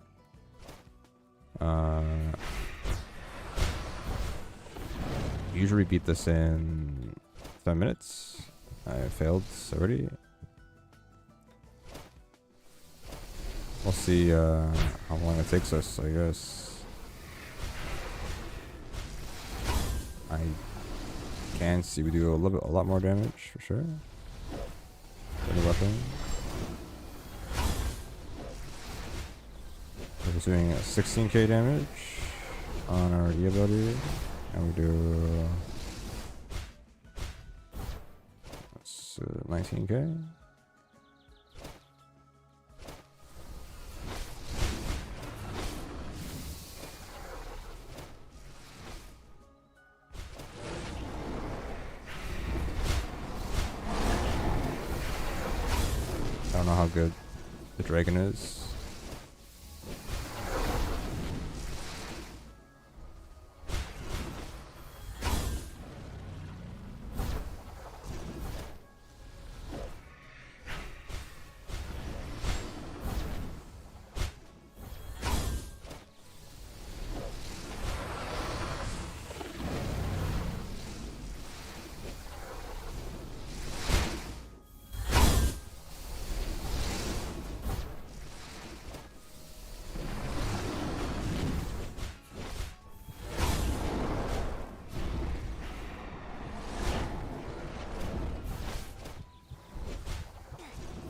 Usually beat this in 7 minutes. I failed already. We'll see how long it takes us, I guess. I can see we do a lot more damage for sure. Any weapon. We're doing 16k damage on our E ability, and we do 19k. I don't know how good the dragon is.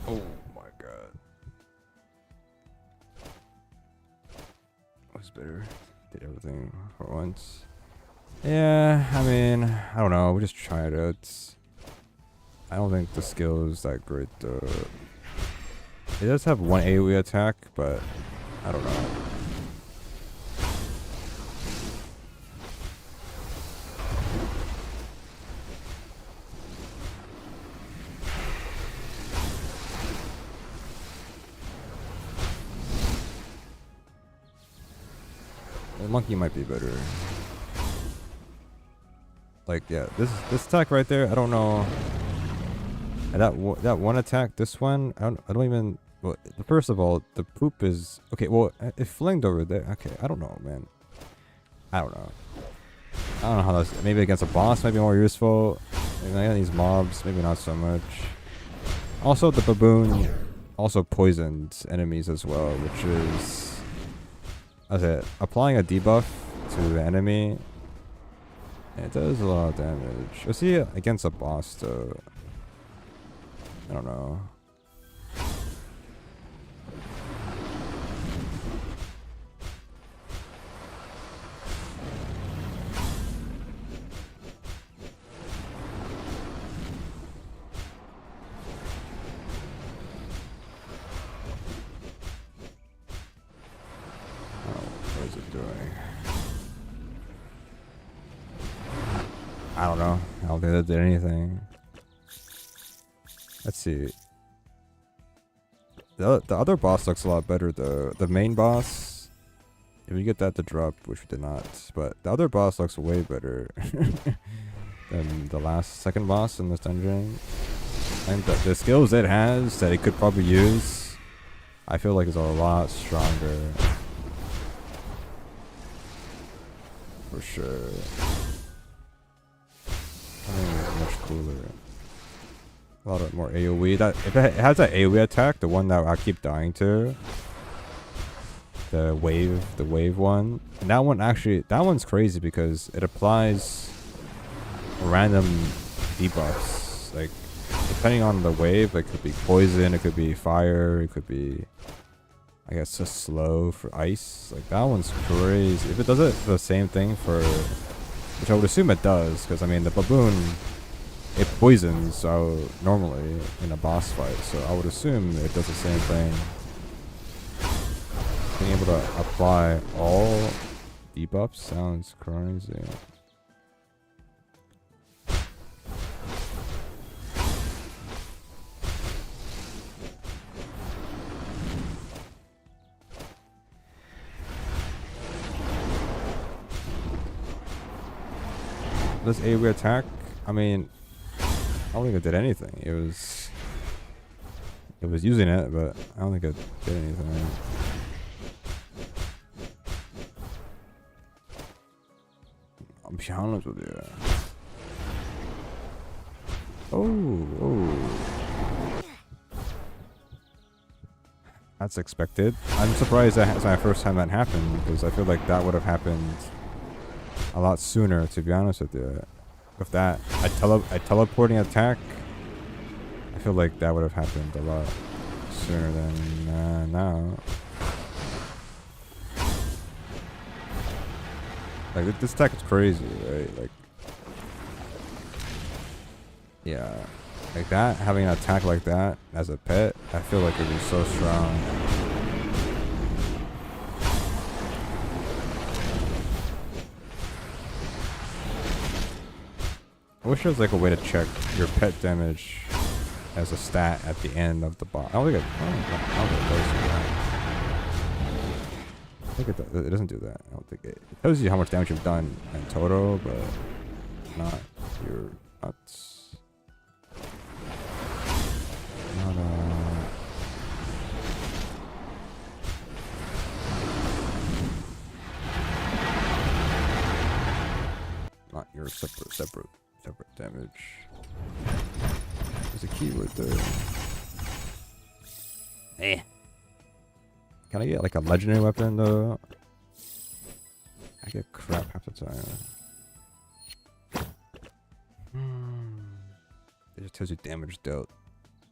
Oh my god. Was better. Did everything for once. Yeah, I mean, I don't know. We just tried it. I don't think the skill is that great though. It does have one AoE attack, but I don't know. The monkey might be better. Like, yeah, this attack right there, I don't know. And that one attack, this one, I don't even. Well, first of all, the poop is okay. Well, it flinged over there. Okay, I don't know, man. I don't know. I don't know how that's. Maybe against a boss, might be more useful. Maybe against these mobs, maybe not so much. Also, the baboon also poisons enemies as well, which is, as it applying a debuff to the enemy. It does a lot of damage. You'll see it against a boss though. I don't know. What is it doing? I don't know. I don't think that did anything. Let's see. The other boss looks a lot better though. The main boss, if we get that to drop, which we did not, but the other boss looks way better than the second boss in this dungeon. And the skills it has that it could probably use, I feel like is a lot stronger. For sure. I think it's much cooler. A lot of more AoE. That if it has that AoE attack, the one that I keep dying to, the wave one. And that one's crazy because it applies random debuffs. Like depending on the wave, it could be poison, it could be fire, it could be, I guess, just slow for ice. Like that one's crazy. If it does it the same thing for, which I would assume it does, because I mean the baboon, it poisons normally in a boss fight, so I would assume it does the same thing. Being able to apply all debuffs sounds crazy. This AoE attack, I mean, don't think it did anything. It was using it, but I don't think it did anything. I'll be honest with you. Oh. That's expected. I'm surprised that's my first time that happened, because I feel like that would have happened a lot sooner, to be honest with you. With that, a teleporting attack, I feel like that would have happened a lot sooner than now. Like, this attack is crazy, right? Like, yeah. Like that, having an attack like that as a pet, I feel like it'd be so strong. I wish there was like a way to check your pet damage as a stat at the end of the boss. I don't think it doesn't do that. I don't think it tells you how much damage you've done in total, but not your nuts. Not your separate damage. There's a keyword there. Eh. Can I get like a legendary weapon though? I get crap half the time. It just tells you damage dealt.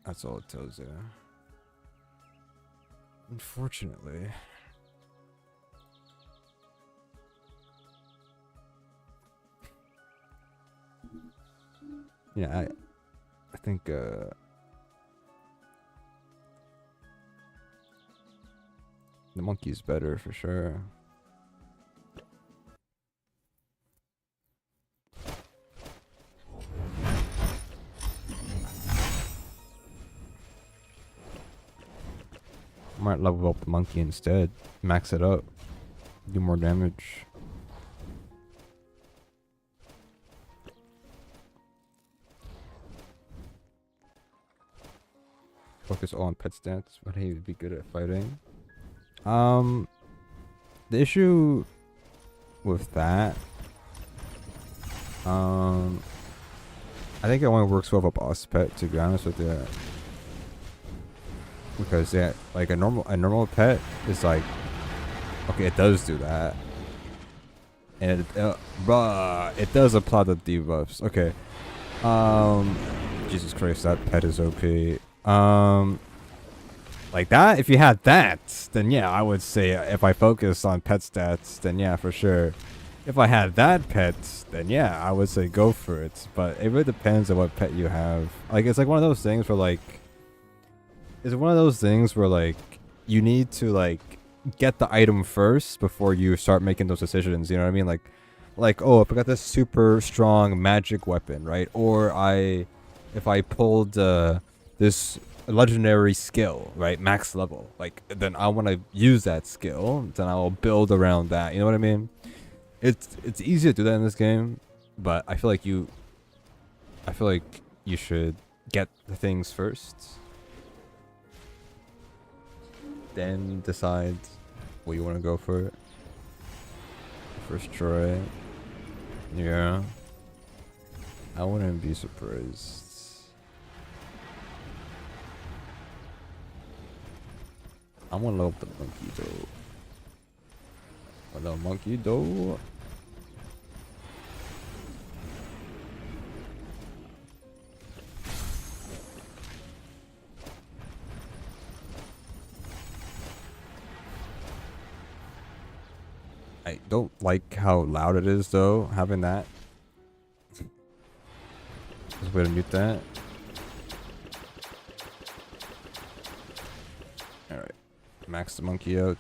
That's all it tells you. Unfortunately. Yeah, I think the monkey's better for sure. Might level up the monkey instead. Max it up. Do more damage. Focus all on pet stats, but he would be good at fighting. The issue with that, I think it only works well with a boss pet, to be honest with you. Because yeah, like a normal pet is like, okay, it does do that, and it does apply the debuffs. Okay, Jesus Christ, that pet is OP. Like that, if you had that, then yeah, I would say if I focus on pet stats, then yeah, for sure. If I had that pet, then yeah, I would say go for it. But it really depends on what pet you have. Like, it's like one of those things where like, you need to like get the item first before you start making those decisions. You know what I mean? Like, oh, if I got this super strong magic weapon, right? Or if I pulled this legendary skill, right, max level, like, then I want to use that skill, then I'll build around that. You know what I mean? It's easy to do that in this game, but I feel like you should get the things first, then decide what you want to go for. First try. Yeah, I wouldn't be surprised. I want to level up the monkey though. I don't like how loud it is though, having that. There's a way to mute that. Alright. Max the monkey out.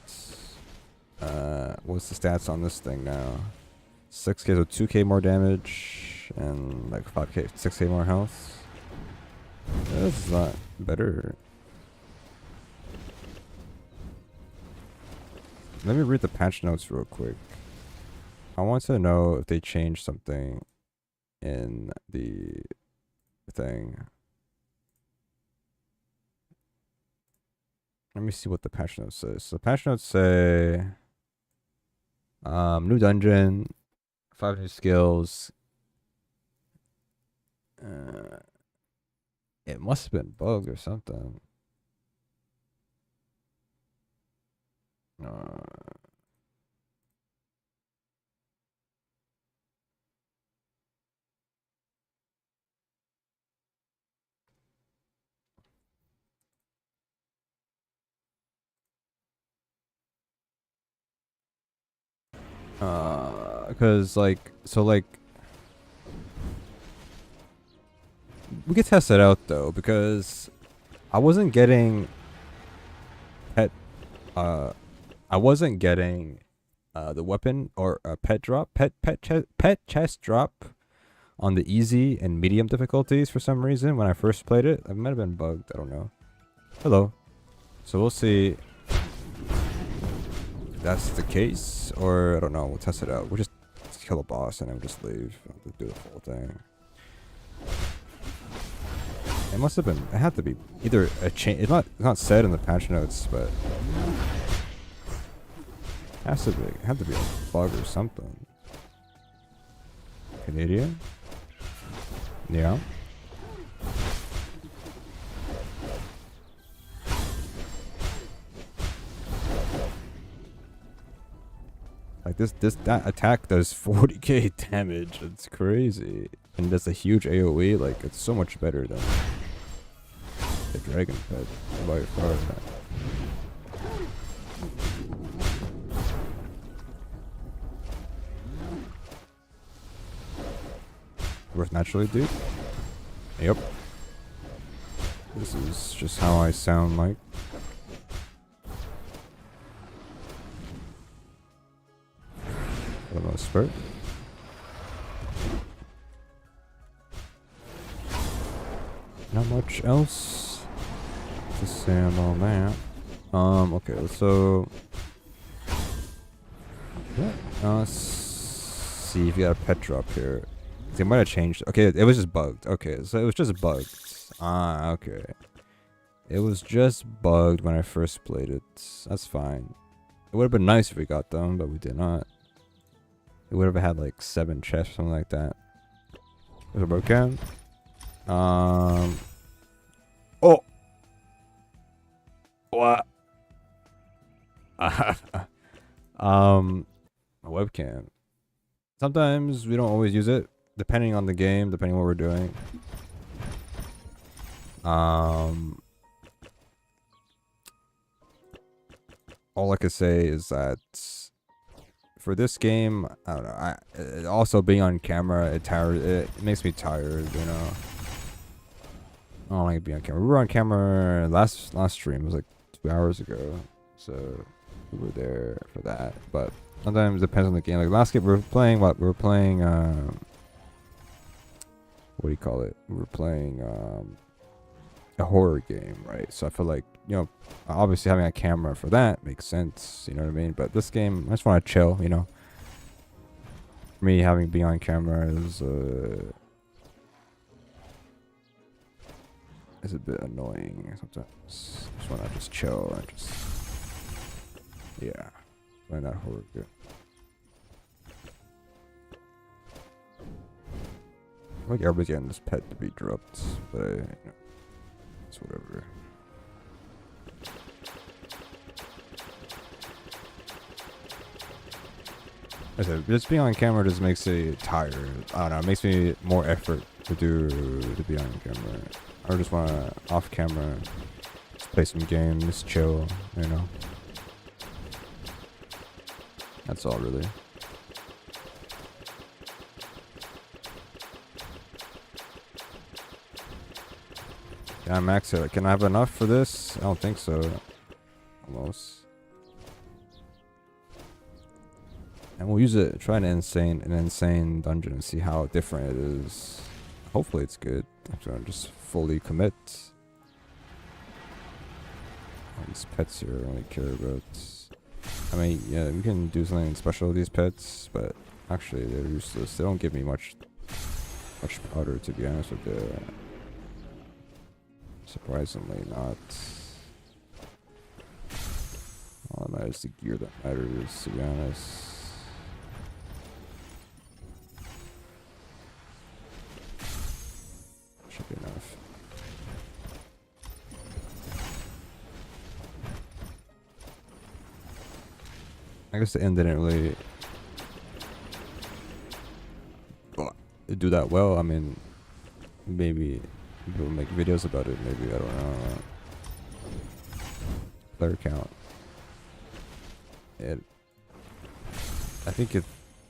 What's the stats on this thing now? 6k, so 2k more damage and like 5k, 6k more health. That's not better. Let me read the patch notes real quick. I want to know if they changed something in the thing. Let me see what the patch notes says. So the patch notes say new dungeon, 5 new skills. It must have been bugged or something. Because like we could test it out though, because I wasn't getting pet the weapon or pet chest drop on the easy and medium difficulties for some reason when I first played it. It might have been bugged, I don't know. Hello. So we'll see if that's the case, or I don't know, we'll test it out. We'll just kill a boss and then we'll just leave. I'll do the full thing. It must have been, it had to be either a change, it's not said in the patch notes, but it had to be a bug or something. Canadian? Yeah. Like that attack does 40k damage. It's crazy. And does a huge AoE. Like, it's so much better than the dragon pet by far. Worth naturally, dude. Yep. This is just how I sound like. For the most part. Not much else to say on that. Okay, so yeah, let's see if you got a pet drop here. They might have changed. Okay, it was just bugged. Okay, so it was just bugged. Ah, okay. It was just bugged when I first played it. That's fine. It would have been nice if we got them, but we did not. It would have had like 7 chests or something like that. There's a broken. Oh. What? A webcam. Sometimes we don't always use it, depending on the game, depending on what we're doing. All I could say is that for this game, I don't know. Also being on camera, it makes me tired, you know. I don't like being on camera. We were on camera last stream. It was like 2 hours ago, so we were there for that. But sometimes it depends on the game. Like last game, we were playing what? We were playing what do you call it? We were playing a horror game, right? So I feel like, you know, obviously having a camera for that makes sense. You know what I mean? But this game, I just want to chill. You know, for me, having being on camera is a bit annoying sometimes. Just want to just chill and just, yeah, playing that horror game. I think everybody's getting this pet to be dropped, but you know, it's whatever. I said, just being on camera just makes it tired. I don't know, it makes me more effort to be on camera. I just want to off camera, just play some games, chill, you know. That's all really. Yeah, I'm maxed out. Can I have enough for this? I don't think so. Almost. And we'll use it, try an insane dungeon and see how different it is. Hopefully it's good. I'm trying to just fully commit. All these pets here I don't really care about. I mean, yeah, we can do something special with these pets, but actually they're useless. They don't give me much powder, to be honest with you. Surprisingly not. All that matters is the gear that matters, to be honest. Should be enough. I guess the end didn't really do that well. I mean, maybe people make videos about it. Maybe, I don't know. Player count. I think the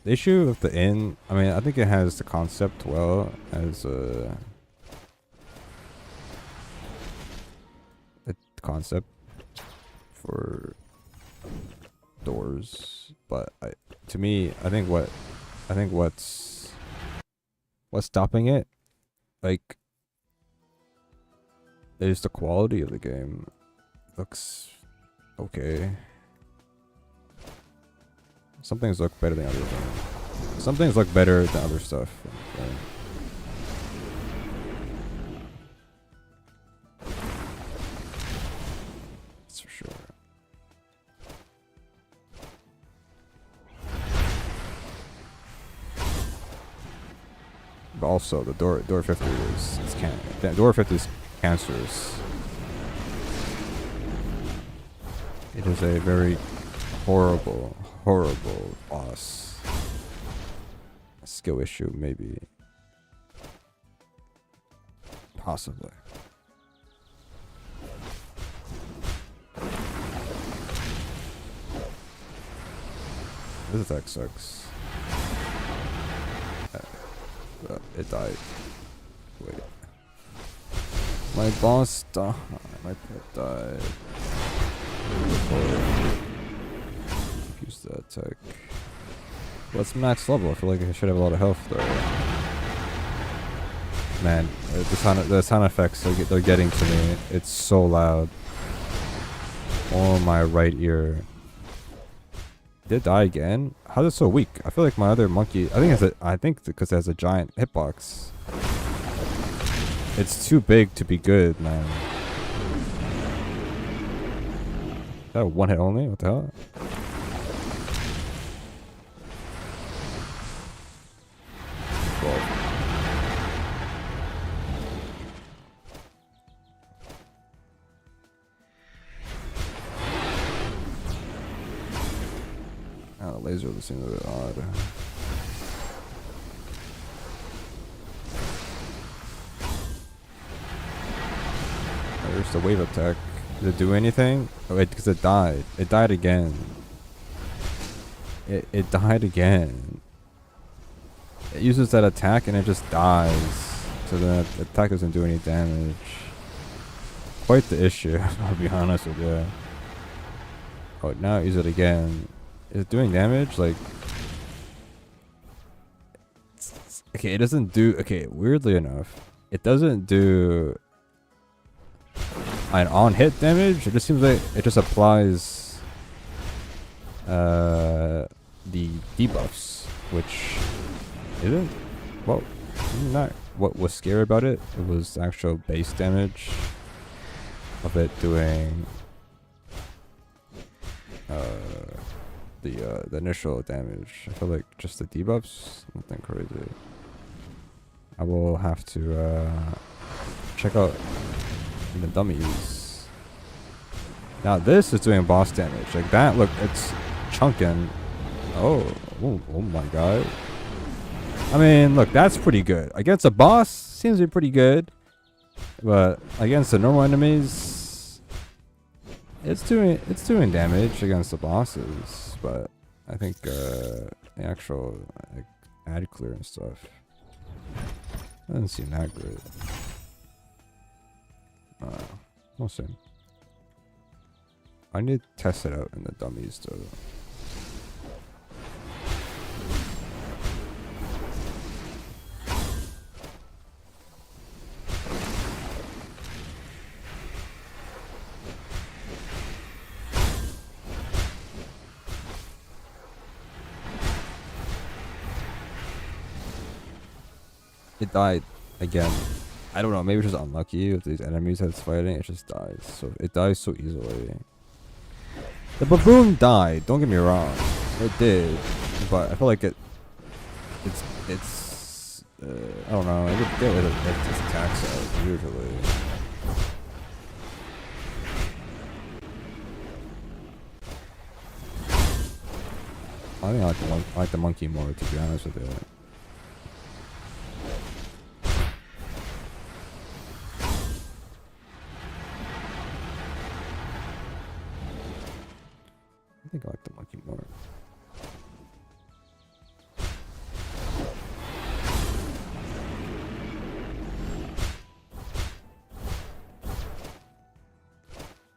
issue of the end. I mean, I think it has the concept well as a concept for doors, but to me, I think what's stopping it, like, is the quality of the game. Looks okay. Some things look better than other things. Some things look better than other stuff. That's for sure. But also, the door 50 door 50 is cancerous. It is a very horrible boss. A skill issue, maybe. Possibly. This attack sucks. It died. Wait. My boss died. My pet died. Use that attack. Well, it's max level. I feel like I should have a lot of health though. Man, the sound effects they're getting to me. It's so loud. Oh, my right ear. Did it die again? How is it so weak? I feel like my other monkey. I think because it has a giant hitbox. It's too big to be good, man. Is that a one hit only? What the hell? Oh, the laser seems a bit odd. There's the wave attack. Did it do anything? Oh, because it died. It died again. It died again. It uses that attack and it just dies. So the attack doesn't do any damage. Quite the issue, I'll be honest with you. Oh, now use it again. Is it doing damage? Like, okay, it doesn't do. Okay, weirdly enough, it doesn't do an on-hit damage. It just seems like it just applies the debuffs, which isn't. Well, not what was scary about it. It was actual base damage of it doing the initial damage. I feel like just the debuffs, nothing crazy. I will have to check out the dummies. Now this is doing boss damage. Like that, look, it's chunking. Oh my god. I mean, look, that's pretty good. Against a boss, seems to be pretty good. But against the normal enemies, it's doing damage against the bosses. But I think the actual like, ad clear and stuff doesn't seem that great. We'll see. I need to test it out in the dummies though. It died again. I don't know, maybe it's just unlucky with these enemies that it's fighting. It just dies. So it dies so easily. The baboon died. Don't get me wrong, it did, but I feel like it's I don't know. It would get rid of its attacks out usually. I think I like the monkey more, to be honest with you. I think I like the monkey more.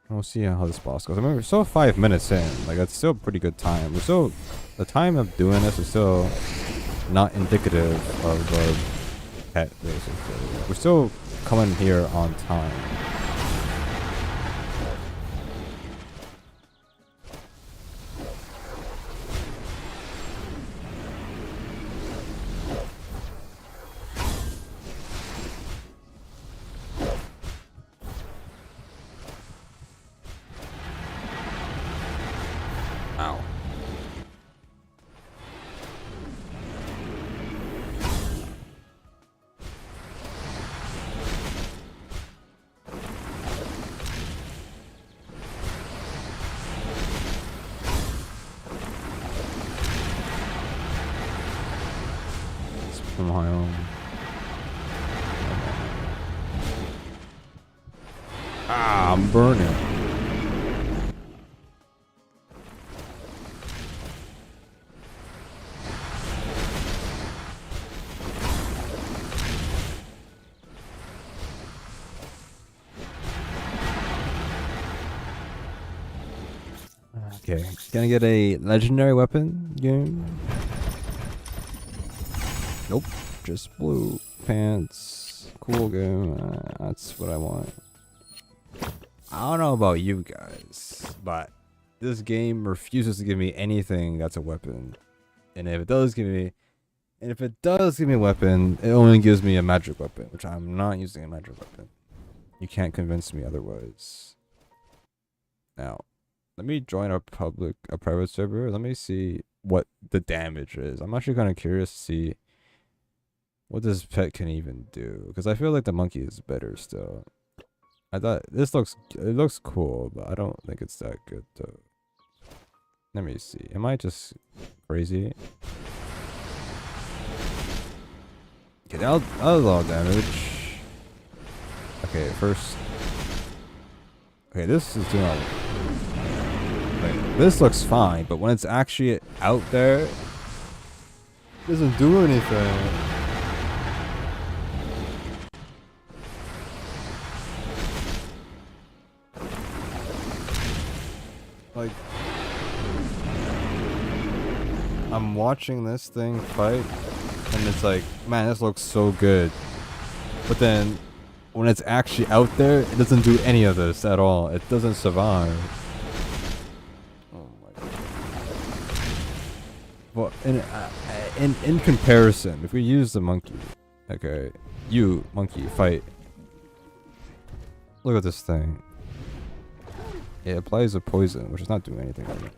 We'll see how this boss goes. I mean, we're still 5 minutes in. Like, that's still a pretty good time. We're still... The time of doing this is still not indicative of a pet, basically. We're still coming here on time. Ow. From my own. Ah, I'm burning. Okay, gonna get a legendary weapon game. Nope, just blue pants. Cool game. That's what I want. I don't know about you guys, but this game refuses to give me anything that's a weapon. And if it does give me a weapon, it only gives me a magic weapon, which I'm not using a magic weapon. You can't convince me otherwise. Now, let me join a private server. Let me see what the damage is. I'm actually kind of curious to see what this pet can even do, because I feel like the monkey is better still. I thought it looks cool, but I don't think it's that good though. Let me see. Am I just crazy? Okay, that was a lot of damage. Okay, first. Okay, this is doing a... Wait, this looks fine, but when it's actually out there, it doesn't do anything. Like, I'm watching this thing fight, and it's like, man, this looks so good. But then, when it's actually out there, it doesn't do any of this at all. It doesn't survive. Oh my god. Well, in comparison, if we use the monkey, okay, you monkey fight. Look at this thing. It applies a poison, which is not doing anything right now.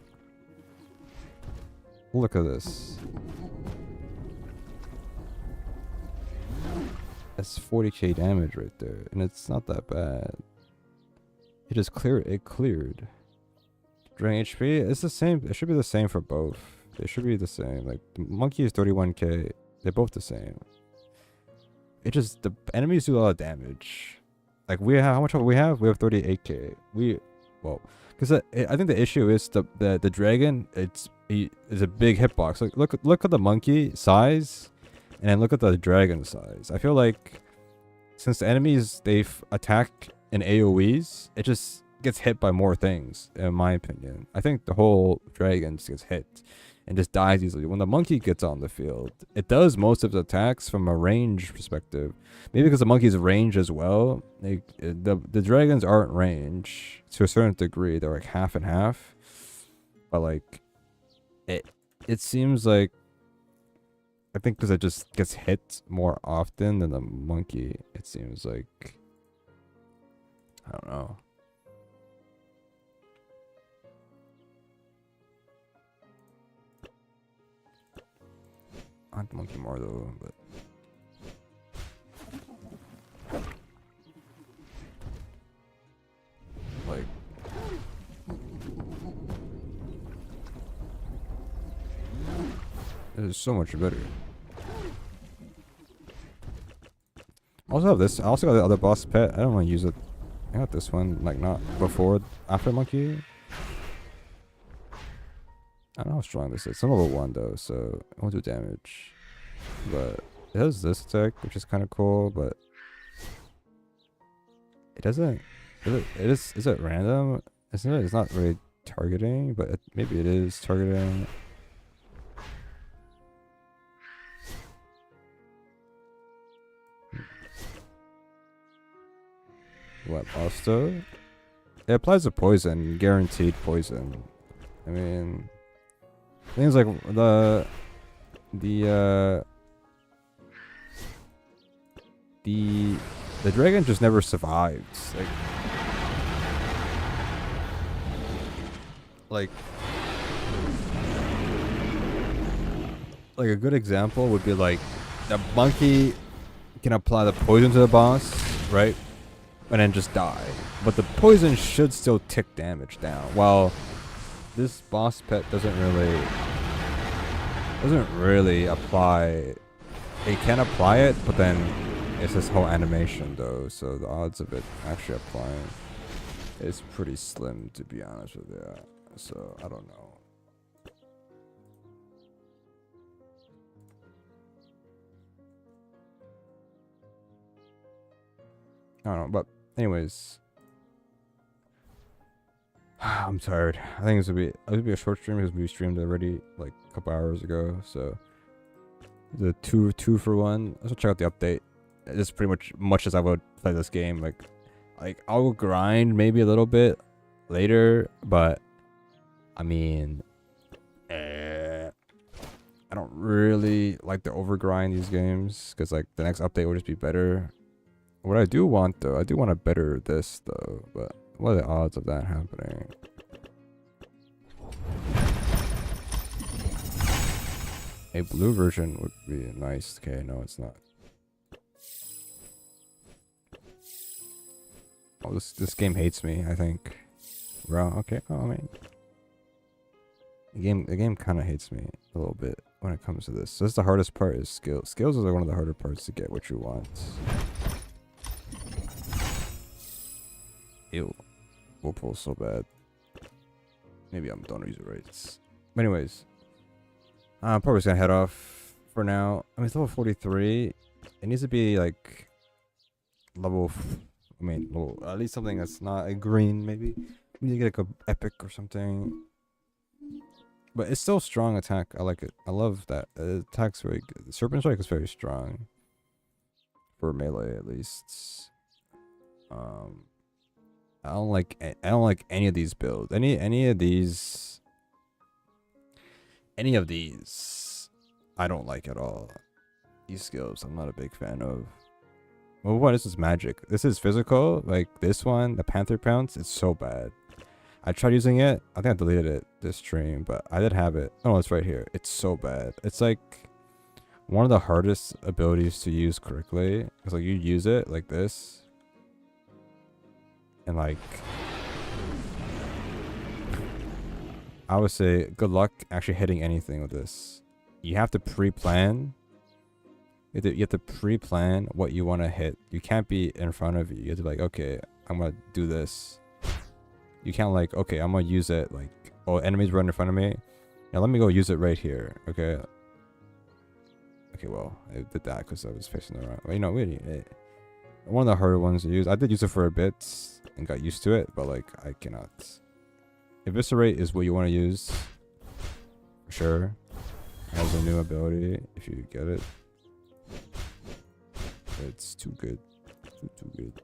Look at this. That's 40k damage right there, and it's not that bad. It just cleared. It cleared. Drain HP. It's the same. It should be the same for both. They should be the same. Like the monkey is 31k. They're both the same. It just the enemies do a lot of damage. Like we have how much we have? We have 38k. Well, because I think the issue is the dragon. It's a big hitbox. Like look at the monkey size, and then look at the dragon size. I feel like since the enemies they attack in AOE's, it just gets hit by more things. In my opinion, I think the whole dragon just gets hit and just dies easily. When the monkey gets on the field, it does most of the attacks from a range perspective. Maybe because the monkey's range as well. The dragons aren't range to a certain degree. They're like half and half. But like, it seems like I think because it just gets hit more often than the monkey. It seems like. I don't know. I like the monkey more though, but. Like. This is so much better. I also have this. I also got the other boss pet. I don't want to use it. I got this one, like not before, after monkey. I don't know how strong this is. It's a level 1 though, so it won't do damage. But it has this attack, which is kind of cool, but it doesn't. Is it random? Isn't it? It's not really targeting, but maybe it is targeting. What, also? It applies a poison, guaranteed poison. I mean, things like the dragon just never survived. Like a good example would be like the monkey can apply the poison to the boss, right? And then just die. But the poison should still tick damage down. While this boss pet doesn't really apply. It can apply it, but then it's this whole animation though, so the odds of it actually applying is pretty slim, to be honest with you. So I don't know. I don't know, but anyways, I'm tired. I think it would be a short stream because we streamed already like a couple hours ago. So the two for one. Let's check out the update. It's pretty much as I would play this game. Like I'll grind maybe a little bit later, but I mean, I don't really like to overgrind these games because like the next update will just be better. What I do want though, I do want to better this though, but what are the odds of that happening? A blue version would be nice. Okay, no, it's not. Oh, this game hates me, I think. Bro, okay. Oh, I mean, the game kind of hates me a little bit when it comes to this. So this is the hardest part is skills. Skills is like one of the harder parts to get what you want. Ew. Whirlpool's so bad. Maybe I'm don't use it right. But anyways, I'm probably just gonna head off for now. I mean, it's level 43. It needs to be like level. At least something that's not a green. Maybe we need to get like a epic or something. But it's still strong attack. I like it. I love that. It attacks very good. The Serpent Strike is very strong for melee, at least. I don't like any of these builds. Any of these I don't like at all. These skills I'm not a big fan of. Well, what is this magic? This is physical. Like this one, the Panther Pounce, it's so bad. I tried using it. I think I deleted it this stream, but I did have it. Oh, it's right here. It's so bad. It's like one of the hardest abilities to use correctly. It's like you use it like this. And like, I would say good luck actually hitting anything with this. You have to pre-plan. You have to pre-plan what you want to hit. You can't be in front of you. You have to be like, okay, I'm going to do this. You can't like, okay, I'm going to use it. Like, oh, enemies run in front of me. Now let me go use it right here. Okay. Okay, well, I did that because I was facing the wrong. Well, you know, really, one of the harder ones to use. I did use it for a bit and got used to it, but like, I cannot. Eviscerate is what you want to use. For sure. It has a new ability if you get it. It's too good. Too good.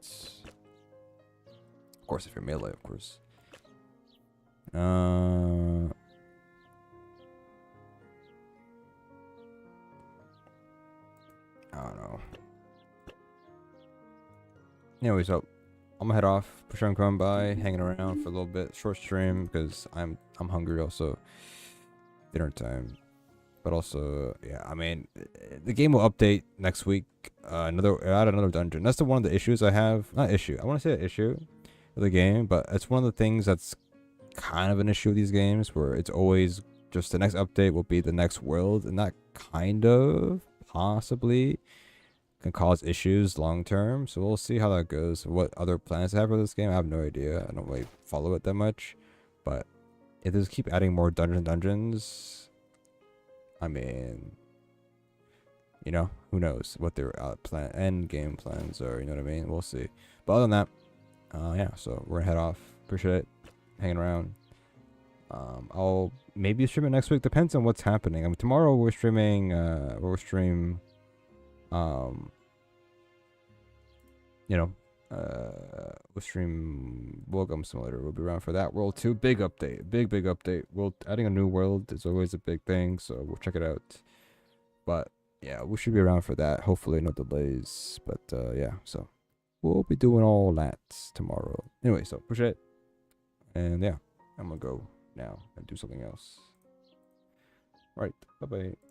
Of course, if you're melee, of course. don't know. Anyways, so I'm gonna head off. Push on coming by, hanging around for a little bit. Short stream because I'm hungry also. Dinner time. But also, yeah, I mean, the game will update next week. Add another dungeon. That's one of the issues I have. Not issue. I want to say an issue with the game, but it's one of the things that's kind of an issue with these games, where it's always just the next update will be the next world, and that kind of possibly can cause issues long term. So we'll see how that goes. What other plans I have for this game, I have no idea. I don't really follow it that much, but if they just keep adding more dungeons, I mean, you know, who knows what their end game plans are, you know what I mean? We'll see. But other than that, yeah, so we're gonna head off. Appreciate it, hanging around. I'll maybe stream it next week, depends on what's happening. I mean, tomorrow we'll stream, you know, we'll stream Welcome Simulator. We'll be around for that. World 2, big update, big update. Adding a new world is always a big thing, so we'll check it out. But yeah, we should be around for that. Hopefully no delays. But yeah, so we'll be doing all that tomorrow. Anyway, so appreciate it. And yeah, I'm gonna go now and do something else. All right, bye bye.